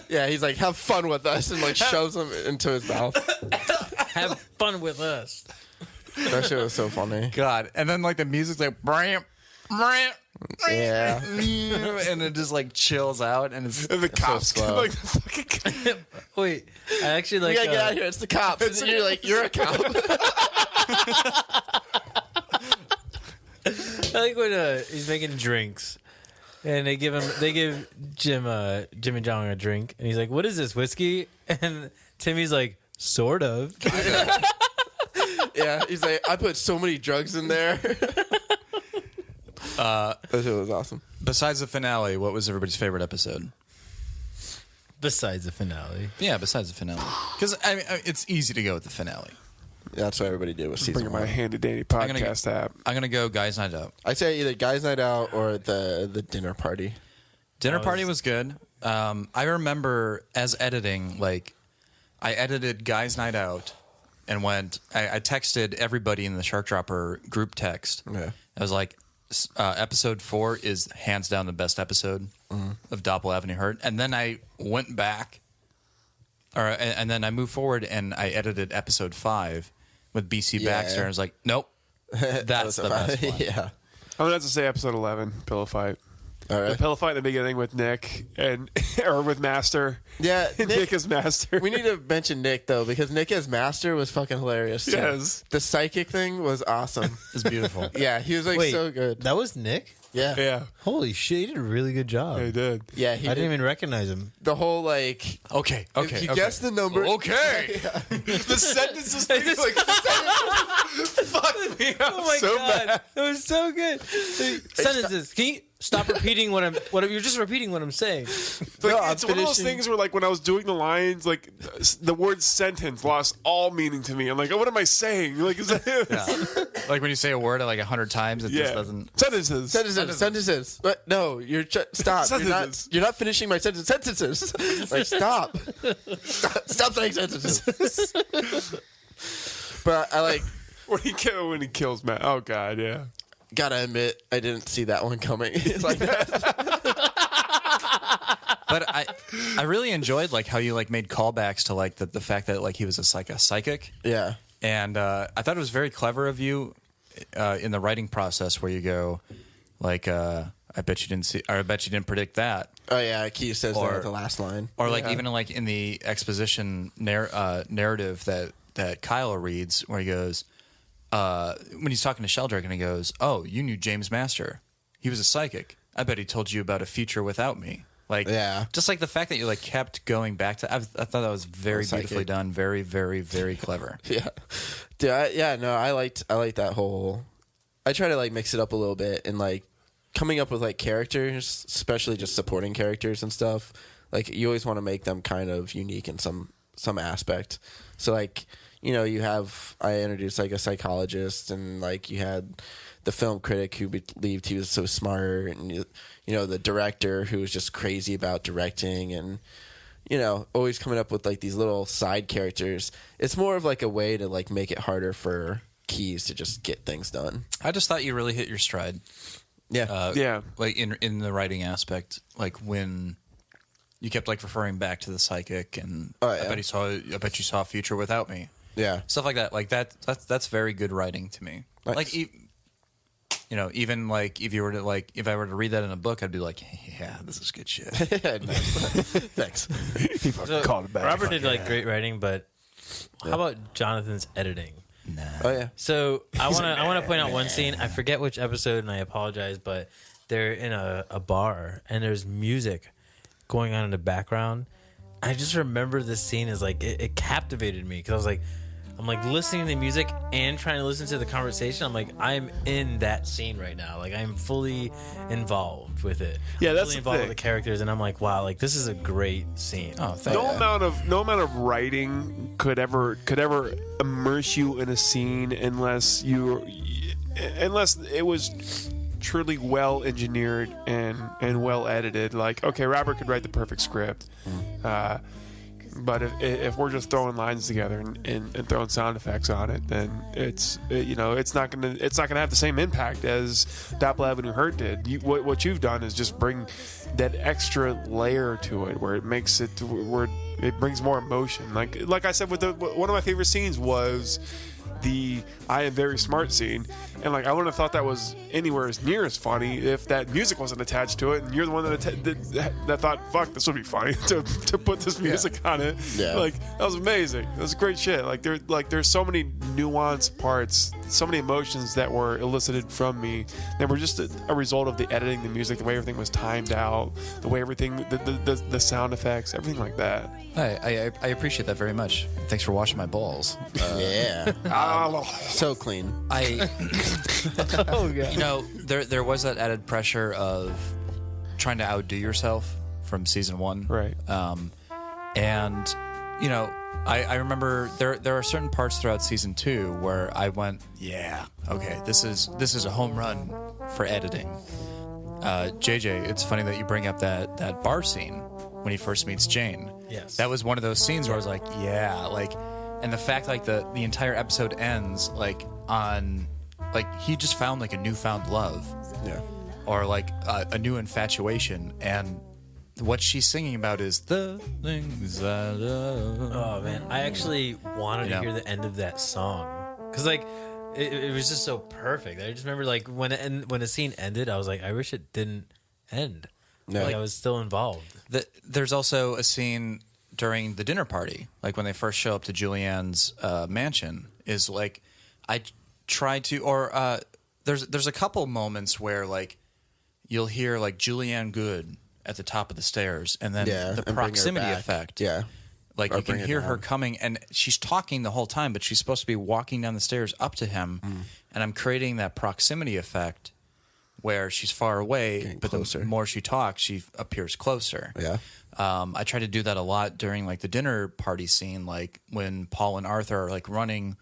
Yeah, he's like, have fun with us, and like shoves them into his mouth. Have fun with us. That shit was so funny. God, and then like the music's like, bram, bram, Yeah. and it just like chills out, and it's And the cops slow. like the fucking. Wait, I actually like. You gotta get out of here. It's the cops. And you're like, you're a cop. I like when he's making drinks, and they give Jim and John a drink, and he's like, "What is this, whiskey?" And Timmy's like, "Sort of." Yeah, he's like, I put so many drugs in there. That shit was awesome. Besides the finale, what was everybody's favorite episode? Besides the finale, Yeah, besides the finale, because I mean, it's easy to go with the finale. That's what everybody did with season Bringing my 1. handy dandy gonna podcast app. I'm gonna go Guys Night Out. I'd say either Guys Night Out or the dinner party. Dinner Party was good. I remember as editing, like, I edited Guys Night Out and I texted everybody in the Shark Dropper group text. Yeah. I was like, episode 4 is hands down the best episode of Dopple Avenue Hurt. And then I went back, and then I moved forward and I edited episode 5 with BC Yeah. Baxter. And I was like, nope, that's the best one. Yeah. I'm gonna have to say episode 11, pillow fight. All The right. pillow fight in the beginning with Nick or with Master. Yeah, Nick is Master. We need to mention Nick though, because Nick as Master was fucking hilarious. Too. Yes. The psychic thing was awesome. It's beautiful. Yeah, he was like Wait, so good. that was Nick. Yeah. Yeah, Holy shit, he did a really good job. he did. Yeah, I he didn't did even recognize him. the whole like Okay. if you guess the number. Okay. The sentences thing is like fuck me up Oh my so god, bad. it was so good. Sentences. Can you stop repeating what you're just repeating what I'm saying? Like, No, I'm it's one of those finishing- things where, like, when I was doing the lines, like, the word sentence lost all meaning to me. I'm like, oh, what am I saying? Like, is that Like when you say a word like 100 times, it just yeah. doesn't. Sentences. Sentences. But no, stop. Sentences. You're not finishing my sentences. Like stop. Stop saying sentences. But I like When he kills Matt. Oh God, yeah. gotta admit I didn't see that one coming. Like that. But I really enjoyed like how you like made callbacks to like the fact that like he was a psychic, Yeah. and I thought it was very clever of you in the writing process where you go like I bet you didn't see, or I bet you didn't predict that, Oh yeah, Keith says that Or- at the last line. or like Yeah. even like in the exposition narrative that Kyle reads where he goes when he's talking to Sheldrake and he goes, "Oh, you knew James Master. He was a psychic. I bet he told you about a future without me." Like, Yeah. just like the fact that you like kept going back to, I thought that was very Psychic. beautifully done, very, very, very clever. Yeah. Dude, I liked that whole. I try to like mix it up a little bit and like coming up with like characters, especially just supporting characters and stuff. like you always want to make them kind of unique in some aspect. So like, you know, I introduced like a psychologist, and like you had the film critic who believed he was so smart, and you know, the director who was just crazy about directing, and you know, always coming up with like these little side characters. It's more of like a way to like make it harder for Keys to just get things done. I just thought you really hit your stride. Yeah. Like in the writing aspect, like when you kept like referring back to the psychic, and I bet you saw a future without me. Yeah. Stuff like that. Like that's very good writing to me. Nice. Like you know, even like if I were to read that in a book, I'd be like, yeah, this is good shit. Thanks. He fucking called it back. Robert did like great writing, but how about Jonathan's editing? Nah. Oh yeah. So I want to point out one scene. I forget which episode, and I apologize, but they're in a bar, and there's music going on in the background. I just remember this scene as like it captivated me, because I'm like listening to the music and trying to listen to the conversation. I'm like, I'm in that scene right now. Like I'm fully involved with it. Yeah, that's fully the involved thing. with the characters, and I'm like, wow, like this is a great scene. Oh, thank No you. amount of writing could ever immerse you in a scene unless it was truly well engineered and well edited. Like, okay, Robert could write the perfect script, but if we're just throwing lines together and throwing sound effects on it, then it's not gonna have the same impact as Dopple Avenue Hurt did. What you've done is just bring that extra layer to it, where it makes it where it brings more emotion. Like I said, one of my favorite scenes was the "I am very smart" scene, and like I wouldn't have thought that was anywhere as near as funny if that music wasn't attached to it, and you're the one that thought, fuck, this would be funny to put this music on it. Yeah. Like that was amazing. That was great shit. There's so many nuanced parts, so many emotions that were elicited from me that were just a result of the editing, the music, the way everything was timed out, the way everything, the sound effects, everything like that. I appreciate that very much. Thanks for washing my balls. Yeah. So clean. You know, there was that added pressure of trying to outdo yourself from season 1, Right. And you know, I remember there are certain parts throughout season 2 where I went, yeah, okay, this is a home run for editing. JJ, it's funny that you bring up that bar scene when he first meets Jane. Yes. That was one of those scenes where I was like, yeah, like, and the fact like the entire episode ends like on like he just found like a newfound love. Yeah. Or like a new infatuation, and what she's singing about is the things I love. Oh man, I actually wanted You to know? hear the end of that song, because like it was just so perfect. I just remember like when the scene ended, I was like, I wish it didn't end. Yeah. Like I was still involved. There's also a scene during the dinner party, like when they first show up to Julianne's mansion, is like I tried to, or there's a couple moments where like you'll hear like Julianne Good at the top of the stairs, and then Yeah, the and bring her proximity back. effect. Yeah. Like Or you can bring it hear her down. coming, and she's talking the whole time, but she's supposed to be walking down the stairs up to him, and I'm creating that proximity effect where she's far away, Getting but closer. the more she talks, she appears closer. Yeah. I try to do that a lot during like the dinner party scene, like when Paul and Arthur are like running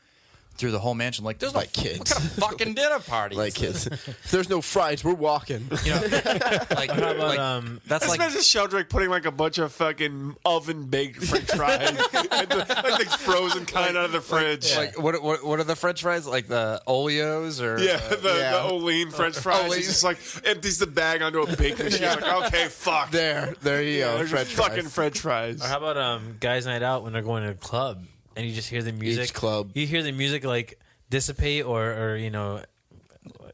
through the whole mansion, like there's Like no kids. What kind of fucking dinner party? Like kids. If there's no fries, we're walking. You know, like, How about like that's Like, like imagine Sheldrake putting like a bunch of fucking oven baked French fries, like the frozen kind out of the fridge. like what are the French fries, like the Oleos or The Olean French fries. Olean. He's just like empties the bag onto a baking machine. Like, okay, fuck. There you go. There's French fucking fries. French fries. Or how about guys' night out when they're going to a club and you just hear the music? Each club. You hear the music like dissipate or you know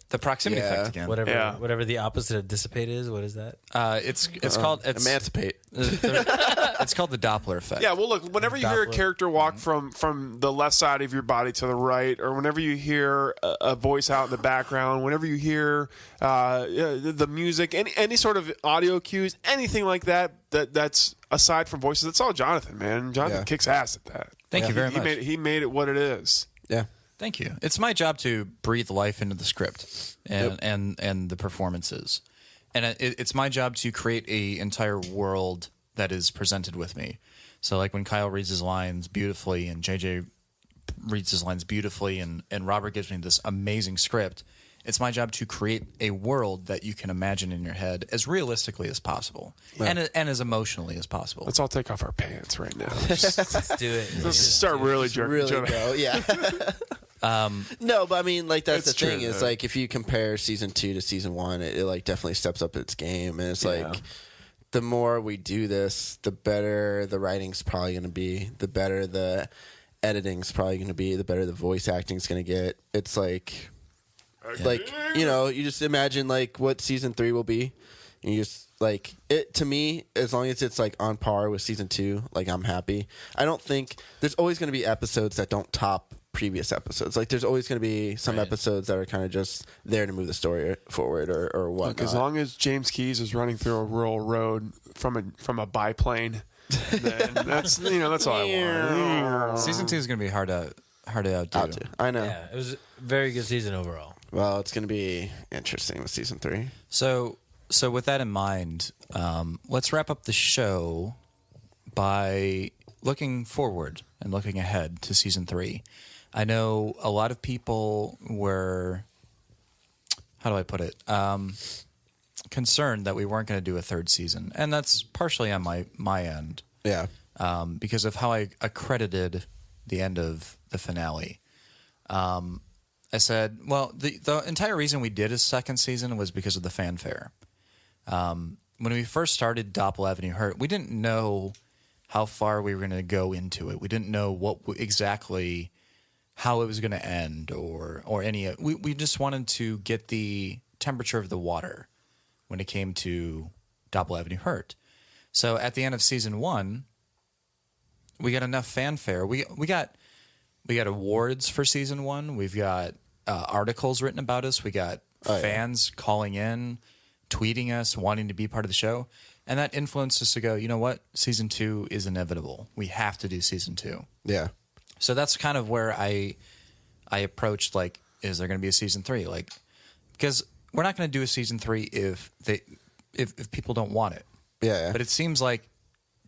the proximity Yeah. effect again. whatever the opposite of dissipate is. What is that? It's called Emancipate. it's called the Doppler effect. Yeah, well, look, whenever you hear a Dopple. character walk from the left side of your body to the right, or whenever you hear a voice out in the background, whenever you hear the music, any sort of audio cues, anything like that's aside from voices, it's all Jonathan, man. Jonathan Yeah. kicks ass at that. Thank you very much. He made it what it is. Yeah. Thank you. It's my job to breathe life into the script and the performances, and it's my job to create a entire world that is presented with me. So like when Kyle reads his lines beautifully and JJ reads his lines beautifully and Robert gives me this amazing script, it's my job to create a world that you can imagine in your head as realistically as possible and as emotionally as possible. Let's all take off our pants right now. Let's do it. Let's start really jerking each Really other. go, yeah. No, but I mean, like that's It's the thing true, is though. like if you compare season 2 to season 1, it like definitely steps up its game, and it's like the more we do this, the better the writing's probably going to be, the better the editing's probably going to be, the better the voice acting's going to get. It's like you know, you just imagine like what season 3 will be, and you just like it. To me, as long as it's like on par with season 2, like I'm happy. I don't think there's always going to be episodes that don't top previous episodes. Like there's always going to be some episodes that are kind of just there to move the story forward or whatnot. Look, as long as James Keys is running through a rural road from a biplane, then that's that's all I want. Season 2 is going to be hard to outdo. I know. Yeah, it was a very good season overall. Well, it's going to be interesting with season 3. So with that in mind, let's wrap up the show by looking forward and looking ahead to season 3. I know a lot of people were, how do I put it, concerned that we weren't going to do a third season, and that's partially on my end. Yeah. Because of how I accredited the end of the finale. I said, well, the entire reason we did a second season was because of the fanfare. When we first started Dopple Avenue Hurt, we didn't know how far we were going to go into it. We didn't know what exactly how it was going to end or any. We just wanted to get the temperature of the water when it came to Dopple Avenue Hurt. So at the end of season 1, we got enough fanfare. We got awards for season 1. We've got articles written about us. We got fans calling in, tweeting us, wanting to be part of the show. And that influenced us to go, you know what? Season 2 is inevitable. We have to do season 2. Yeah. So that's kind of where I approached, like, is there going to be a season 3? Like, because we're not going to do a season 3 if people don't want it. Yeah. But it seems like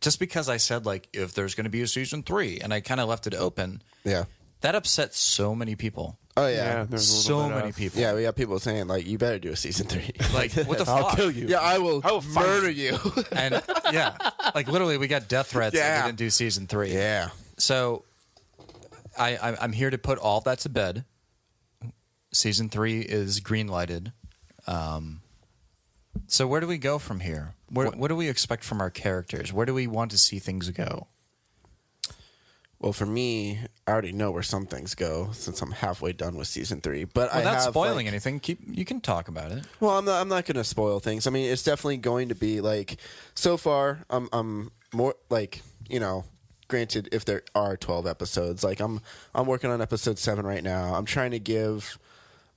just because I said, like, if there's going to be a season 3 and I kind of left it open, that upset so many people. Oh, yeah. there's a So little bit many of- people. Yeah, we got people saying, like, you better do a season 3. Like, what the I'll fuck? kill you. Yeah, I will find murder you. And yeah, like literally, we got death threats. Yeah. And we didn't do season 3. Yeah. So I'm here to put all that to bed. Season 3 is green lighted. So where do we go from here? What do we expect from our characters? Where do we want to see things go? Well, for me, I already know where some things go since I'm halfway done with season 3. But Without I have, spoiling like, anything, you can talk about it. Well, I'm not going to spoil things. I mean, it's definitely going to be like so far. I'm more like, you know, granted, if there are 12 episodes, like I'm working on episode 7 right now. I'm trying to give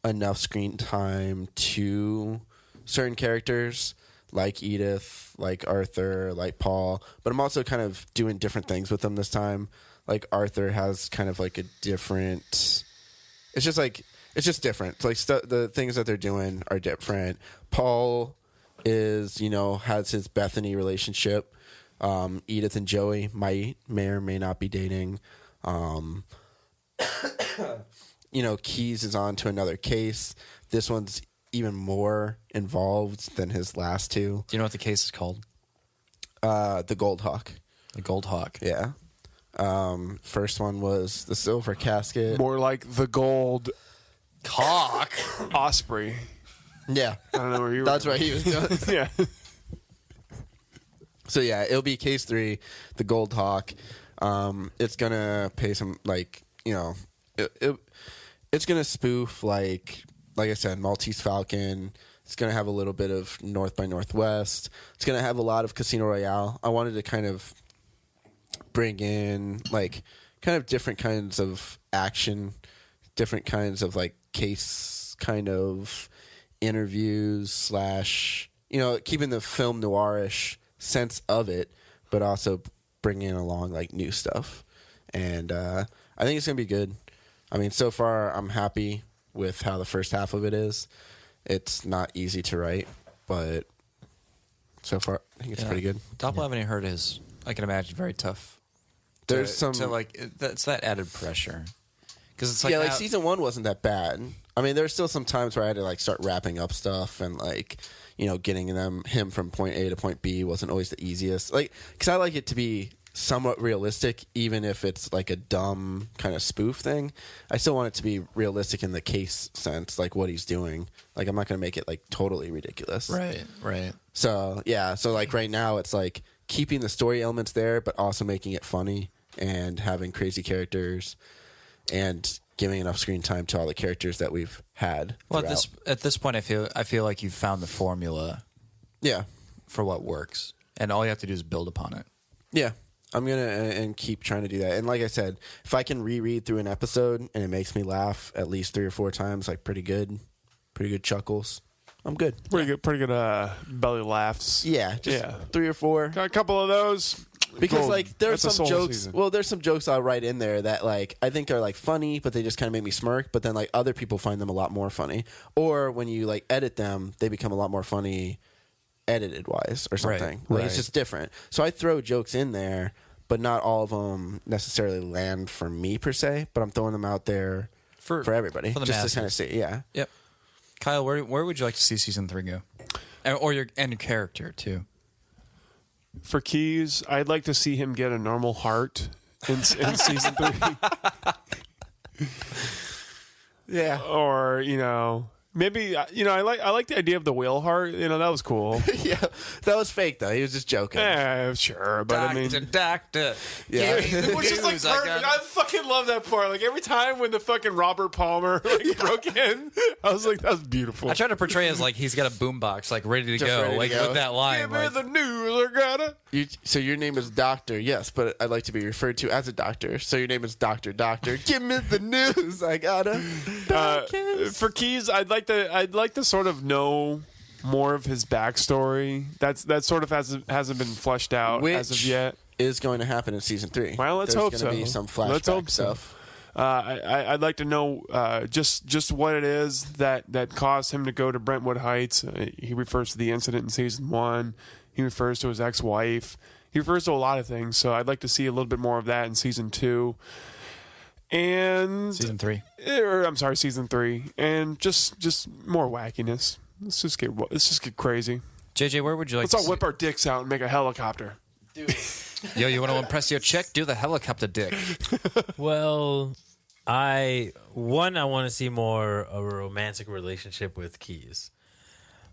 enough screen time to certain characters like Edith, like Arthur, like Paul, but I'm also kind of doing different things with them this time. Like Arthur has kind of like a different. It's just different. Like the things that they're doing are different. Paul is, you know, has his Bethany relationship. Edith and Joey may or may not be dating. You know, Keys is on to another case. This one's even more involved than his last two. Do you know what the case is called? The Gold Hawk. The Gold Hawk. Yeah. First one was the silver casket. More like the gold Hawk. osprey. Yeah. I don't know where you were. That's what he was doing. Yeah. So yeah, it'll be case 3, the Gold Hawk. It's gonna pay some, like, you know, it's gonna spoof like I said, Maltese Falcon. It's gonna have a little bit of North by Northwest. It's gonna have a lot of Casino Royale. I wanted to kind of bring in like kind of different kinds of action, different kinds of like case kind of interviews / you know, keeping the film noirish sense of it, but also bringing along like new stuff. And I think it's gonna be good. I mean, so far I'm happy with how the first half of it is. It's not easy to write, but so far. I think it's pretty good. Dopple, I haven't even heard his. I can imagine very tough. There's some That's that added pressure. Because it's like like season 1 wasn't that bad. I mean, there's still some times where I had to like start wrapping up stuff and like, getting him from point A to point B wasn't always the easiest. Like, because I like it to be somewhat realistic, even if it's like a dumb kind of spoof thing. I still want it to be realistic in the case sense, like what he's doing. Like, I'm not going to make it like totally ridiculous. Right. So yeah, so like right now it's like keeping the story elements there, but also making it funny and having crazy characters and giving enough screen time to all the characters that we've had. Well, at this point, I feel like you've found the formula. Yeah. For what works, and all you have to do is build upon it. Yeah, I'm gonna and keep trying to do that. And like I said, if I can reread through an episode and it makes me laugh at least 3 or 4 times, like pretty good chuckles, I'm good. Pretty good belly laughs. Yeah, just 3 or 4. Got a couple of those. Because Golden. like there's That's a some soul jokes. season. Well, there's some jokes I'll write in there that like I think are like funny, but they just kind of make me smirk. But then like other people find them a lot more funny. Or when you like edit them, they become a lot more funny, edited wise or something. Like it's just different. So I throw jokes in there, but not all of them necessarily land for me per se. But I'm throwing them out there for everybody, for the just masses. to kind of see. Yeah. Yep. Kyle, where would you like to see season 3 go, or your character too? For Keys, I'd like to see him get a normal heart in season 3. Yeah. Or, maybe, I like the idea of the whale heart. That was cool. Yeah. That was fake though. He was just joking. Yeah, sure. But Doctor. Yeah. It was just like perfect. I fucking love that part. Like every time when the fucking Robert Palmer broke in, I was like, that's beautiful. I try to portray as like he's got a boombox like ready to Just go, ready to like go. with that line. Give me like- the news, I gotta. So your name is Doctor, yes, but I'd like to be referred to as a doctor. So your name is Doctor. Give me the news, I gotta. For Keys, I'd like to sort of know more of his backstory. That sort of hasn't been fleshed out as of yet. Is going to happen in season 3. Well, let's There's hope gonna so. Be some flashback Let's hope so. stuff. I'd like to know just what it is that caused him to go to Brentwood Heights. He refers to the incident in season 1. He refers to his ex-wife. He refers to a lot of things. So I'd like to see a little bit more of that in season 2. And season 3. Season 3. And just more wackiness. Let's just get crazy. JJ, where would you like Let's to all see? whip our dicks out and make a helicopter. Yo, you want to impress your chick? Do the helicopter dick. Well, I want to see more of a romantic relationship with Keys.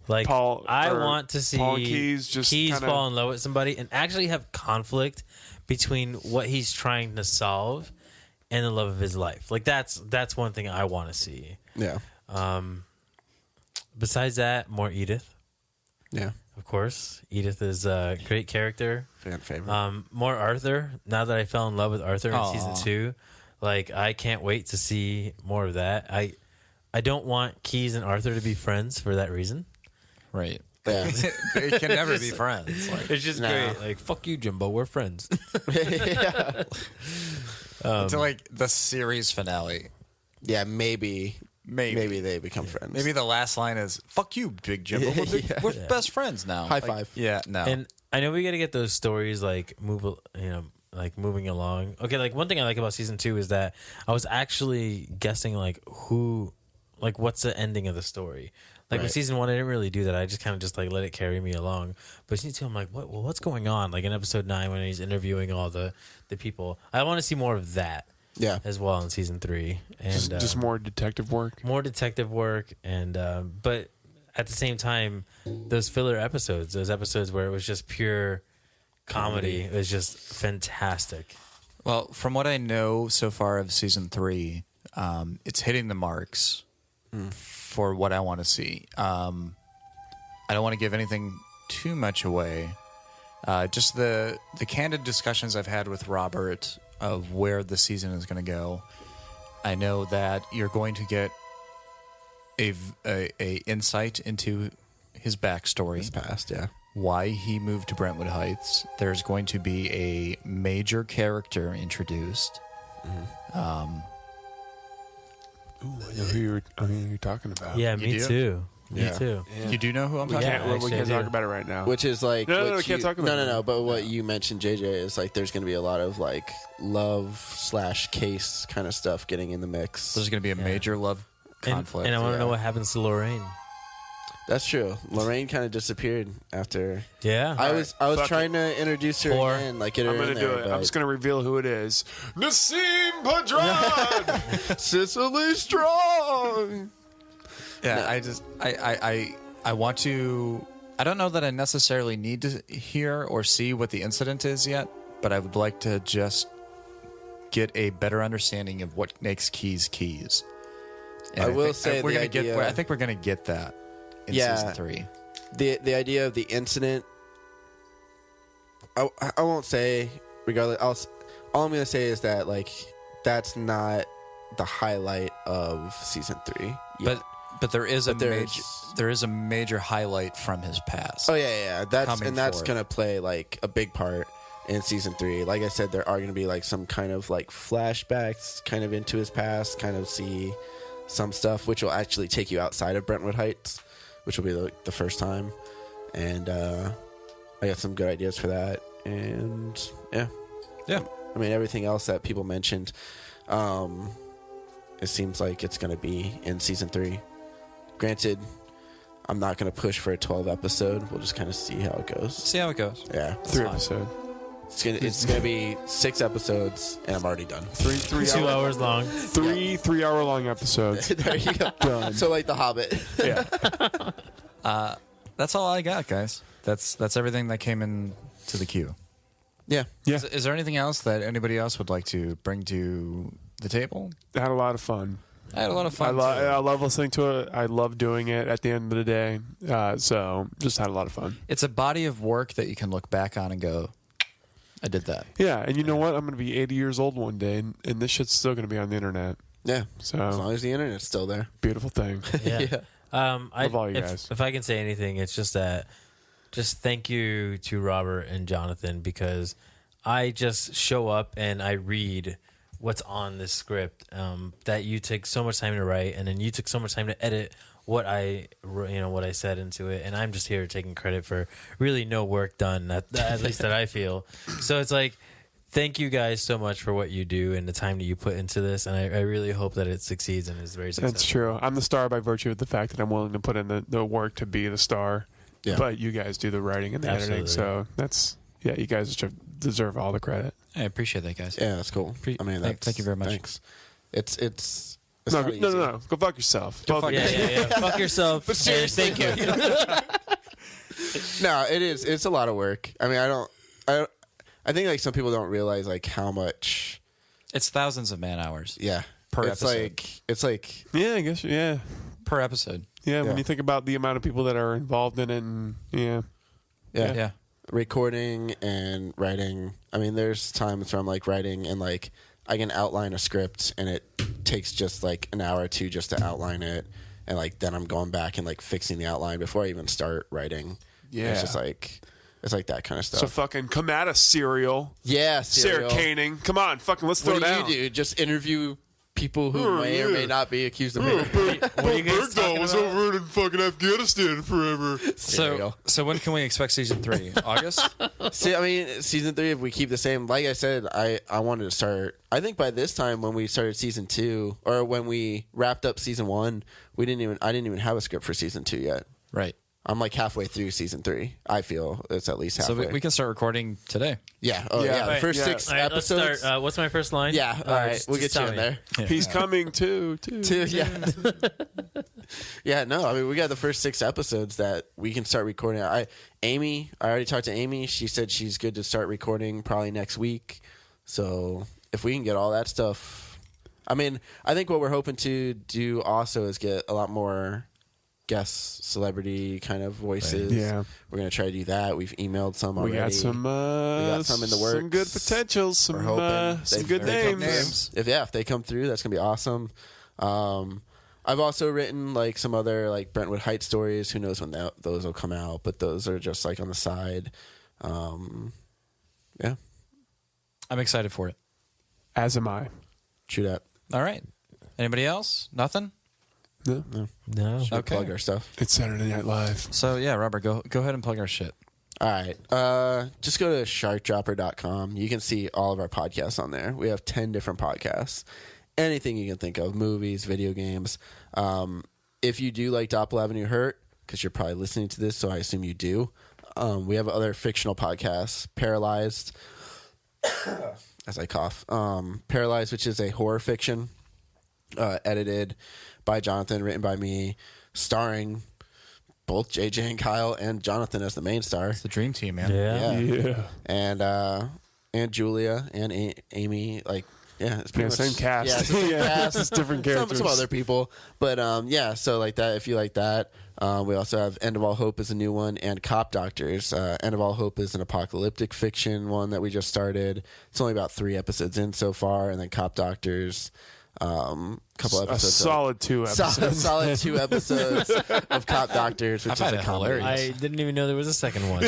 Like I want to see Paul and Keys just kinda fall in love with somebody and actually have conflict between what he's trying to solve and the love of his life. Like that's one thing I want to see. Yeah. Besides that, more Edith. Yeah. Of course, Edith is a great character. Fan favorite. More Arthur. Now that I fell in love with Arthur in season 2, like I can't wait to see more of that. I don't want Keys and Arthur to be friends for that reason. Right. Yeah. They can never be friends. Like, It's just great. Like fuck you, Jimbo. We're friends. to like the series finale. Yeah, maybe they become friends. Maybe the last line is "Fuck you, Big Jimbo. We're best friends now." High Like, five. Yeah. No. And I know we got to get those stories like moving along. Okay, like one thing I like about season 2 is that I was actually guessing like what's the ending of the story. Like with season 1, I didn't really do that. I just kind of just like let it carry me along. But season 2, I'm like, what's going on? Like in episode 9 when he's interviewing all the people, I want to see more of that. Yeah. As well in season 3, and just more detective work. More detective work, and but at the same time, those filler episodes, those episodes where it was just pure comedy, it was just fantastic. Well, from what I know so far of season 3, it's hitting the marks for what I want to see. I don't want to give anything too much away. Just the candid discussions I've had with Robert of where the season is going to go. I know that you're going to get a insight into his backstory, his past, yeah. Why he moved to Brentwood Heights. There's going to be a major character introduced. Ooh, I know who you're talking about. Yeah, me too. Me too. You do know who I'm We talking Yeah, can't, about? we actually, can't I talk do. about it right now. Which is like No, what we can't talk about no, it. no, no. But what you mentioned, JJ, is like there's going to be a lot of like love/case kind of stuff getting in the mix. There's going to be a major love conflict. And I want to yeah. know what happens to Lorraine. That's true. Lorraine kind of disappeared after. Yeah. I was fuck trying to introduce her Poor. again, like get her I'm in going to do there, it. I'm but- just going to reveal who it is. Nassim Pedrad! Sicily Strong. Yeah, I want to. I don't know that I necessarily need to hear or see what the incident is yet, but I would like to just get a better understanding of what makes keys keys. And I will think say we're the gonna get. idea- I think we're going to get that in Yeah. season 3. The idea of the incident. I won't say regardless. All I'm gonna say is that like that's not the highlight of season 3. yet. But there is But there is a major highlight from his past. Oh yeah. That's coming that's forth. gonna play like a big part in season 3. Like I said, there are gonna be like some kind of like flashbacks, kind of into his past, kind of see some stuff, which will actually take you outside of Brentwood Heights, which will be the first time. And I got some good ideas for that. And yeah. I mean, everything else that people mentioned, it seems like it's gonna be in season 3. Granted, I'm not going to push for a 12 episode. We'll just kind of see how it goes. See how it goes. Yeah. 3 episode. It's gonna be 6 episodes, and I'm already done. 3 2 hours long. 3 hour-long episodes. There you go. Done. So like The Hobbit. Yeah. That's all I got, guys. That's everything that came in to the queue. Yeah. Yeah. Is there anything else that anybody else would like to bring to the table? I had a lot of fun. I had a lot of fun. I love listening to it. I love doing it at the end of the day. So just had a lot of fun. It's a body of work that you can look back on and go, I did that. Yeah, and you know what? I'm going to be 80 years old one day, and this shit's still going to be on the internet. Yeah. So As long as the internet's still there. beautiful thing. Yeah. Love all you guys. If I can say anything, it's just that, just thank you to Robert and Jonathan, because I just show up and I read what's on this script that you took so much time to write, and then you took so much time to edit what I said into it, and I'm just here taking credit for really no work done, at least that I feel. So it's like, thank you guys so much for what you do and the time that you put into this, and I really hope that it succeeds and is very successful. That's true. I'm the star by virtue of the fact that I'm willing to put in the work to be the star. Yeah. But you guys do the writing and the editing, Absolutely. so that's you guys deserve all the credit. I appreciate that, guys. Yeah, that's cool. I mean, thank you very much. Thanks. It's No, not no. Go fuck yourself. Both of you. Yeah. Fuck yourself. But seriously, thank you. No, it is. It's a lot of work. I mean, I think like some people don't realize like how much. It's thousands of man hours Yeah. Per it's episode. It's like Yeah, I guess. Yeah. per episode. Yeah, Yeah. when you think about the amount of people that are involved in it, and Yeah. recording and writing. I mean, there's times where I'm like writing and like I can outline a script and it takes just like an hour or two just to outline it, and like then I'm going back and like fixing the outline before I even start writing. Yeah. It's just like that kind of stuff. So fucking come at us, Serial. Yeah, Sarah Serial. Koenig. Come on, fucking let's throw What do down. you do? Just interview people who may or may not be accused of murder. What are you guys talking about? over in fucking Afghanistan forever. Serial. So when can we expect season 3? August? See, I mean, season 3, if we keep the same, like I said, I wanted to start. I think by this time, when we started season 2, or when we wrapped up season 1, I didn't even have a script for season 2 yet. Right. I'm like halfway through season 3. I feel it's at least So halfway. we can start recording today. yeah. Oh Yeah. yeah. The Right, first yeah. 6 All right, let's episodes. start. What's my first line? Yeah. All right. We'll get you tell in me. there. He's coming too. Yeah. Yeah. No. I mean, we got the first 6 episodes that we can start recording. I already talked to Amy. She said she's good to start recording probably next week. So if we can get all that stuff, I mean, I think what we're hoping to do also is get a lot more guest celebrity kind of voices. Right. Yeah. We're gonna try to do that. We've emailed some We already. got some. got some in the Some good works. potentials. Some We're hoping some they- good they come names. through. If they come through, that's gonna be awesome. I've also written like some other like Brentwood Heights stories. Who knows when those will come out? But those are just like on the side. Yeah, I'm excited for it. As am I. true that. All right. Anybody else? Nothing? No. Should we plug our stuff? It's Saturday Night Live. So yeah, Robert, go ahead and plug our shit. All right. Just go to sharkdropper.com. You can see all of our podcasts on there. We have 10 different podcasts. Anything you can think of, movies, video games. If you do like Dopple Avenue Hurt, because you're probably listening to this, so I assume you do, we have other fictional podcasts. Paralyzed, as I cough. Paralyzed, which is a horror fiction, edited by Jonathan, written by me, starring both JJ and Kyle and Jonathan as the main star. It's the dream team, man. Yeah. And Julia and Amy, like, yeah, it's pretty much Same cast. Yeah, it's the same cast. It's different characters. Some other people, but yeah. So like that, if you like that, we also have End of All Hope is a new one, and Cop Doctors. End of All Hope is an apocalyptic fiction one that we just started. It's only about 3 episodes in so far, and then Cop Doctors. Couple episodes. A solid 2 episodes. Solid 2 episodes of Cop Doctors, which I is find a it comedy. hilarious. I didn't even know there was a second one.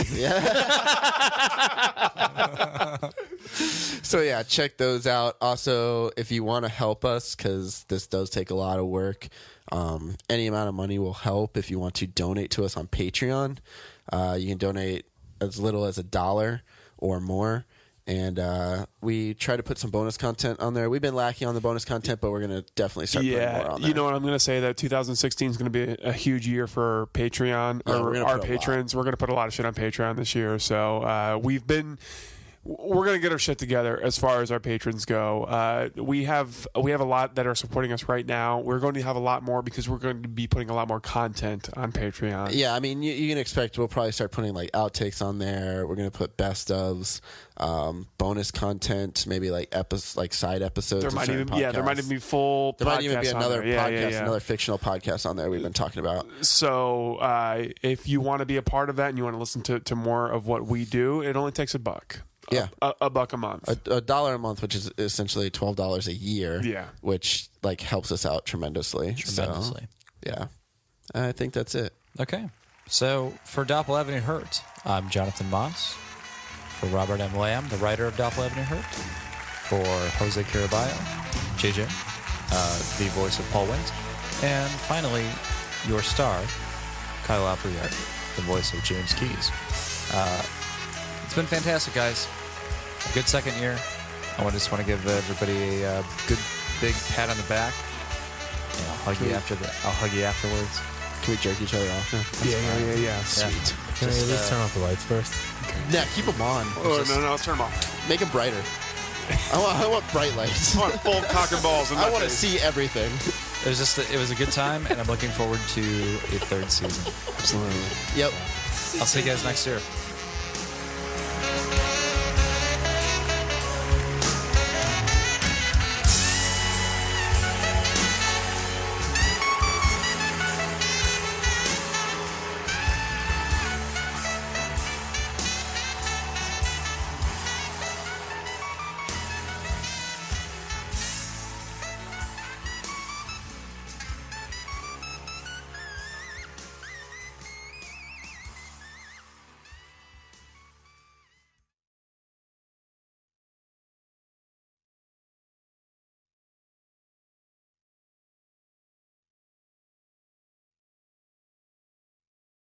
So yeah, check those out. Also, if you want to help us, because this does take a lot of work, any amount of money will help. If you want to donate to us on Patreon, you can donate as little as $1 or more. And we try to put some bonus content on there. We've been lacking on the bonus content, but we're going to definitely start putting more on there. You know what I'm going to say? That 2016 is going to be a huge year for Patreon, Yeah, or we're gonna our put a patrons. We're going to put a lot of shit on Patreon this year. So we're going to get our shit together as far as our patrons go. We have a lot that are supporting us right now. We're going to have a lot more because we're going to be putting a lot more content on Patreon. Yeah, I mean, you can expect we'll probably start putting like outtakes on there. We're going to put best ofs, bonus content, maybe like side episodes. There might even be full. There might even be podcasts on another there. podcast, another fictional podcast on there we've been talking about. So if you want to be a part of that and you want to listen to more of what we do, it only takes $1. Yeah, a buck a month. $1 a month, which is essentially $12 a year. Yeah, which like helps us out tremendously. So, yeah, I think that's it. Okay, so for Dopple Avenue Hurt, I'm Jonathan Moss. For Robert M. Lamb, the writer of Dopple Avenue Hurt. For Jose Caraballo, JJ, the voice of Paul Went. And finally, your star, Kyle Appleyard, the voice of James Keyes. It's been fantastic, guys. A good second year. I just want to give everybody a good big pat on the back. And I'll hug you afterwards. Can we jerk each other off now? Yeah. Sweet. Can we at least turn off the lights first? Yeah, keep them on. Oh, no, let's turn them off. Make them brighter. I want bright lights. I want full cock and balls. I want to see everything. It was a good time, and I'm looking forward to a 3rd season. Absolutely. Yep. I'll see you guys next year.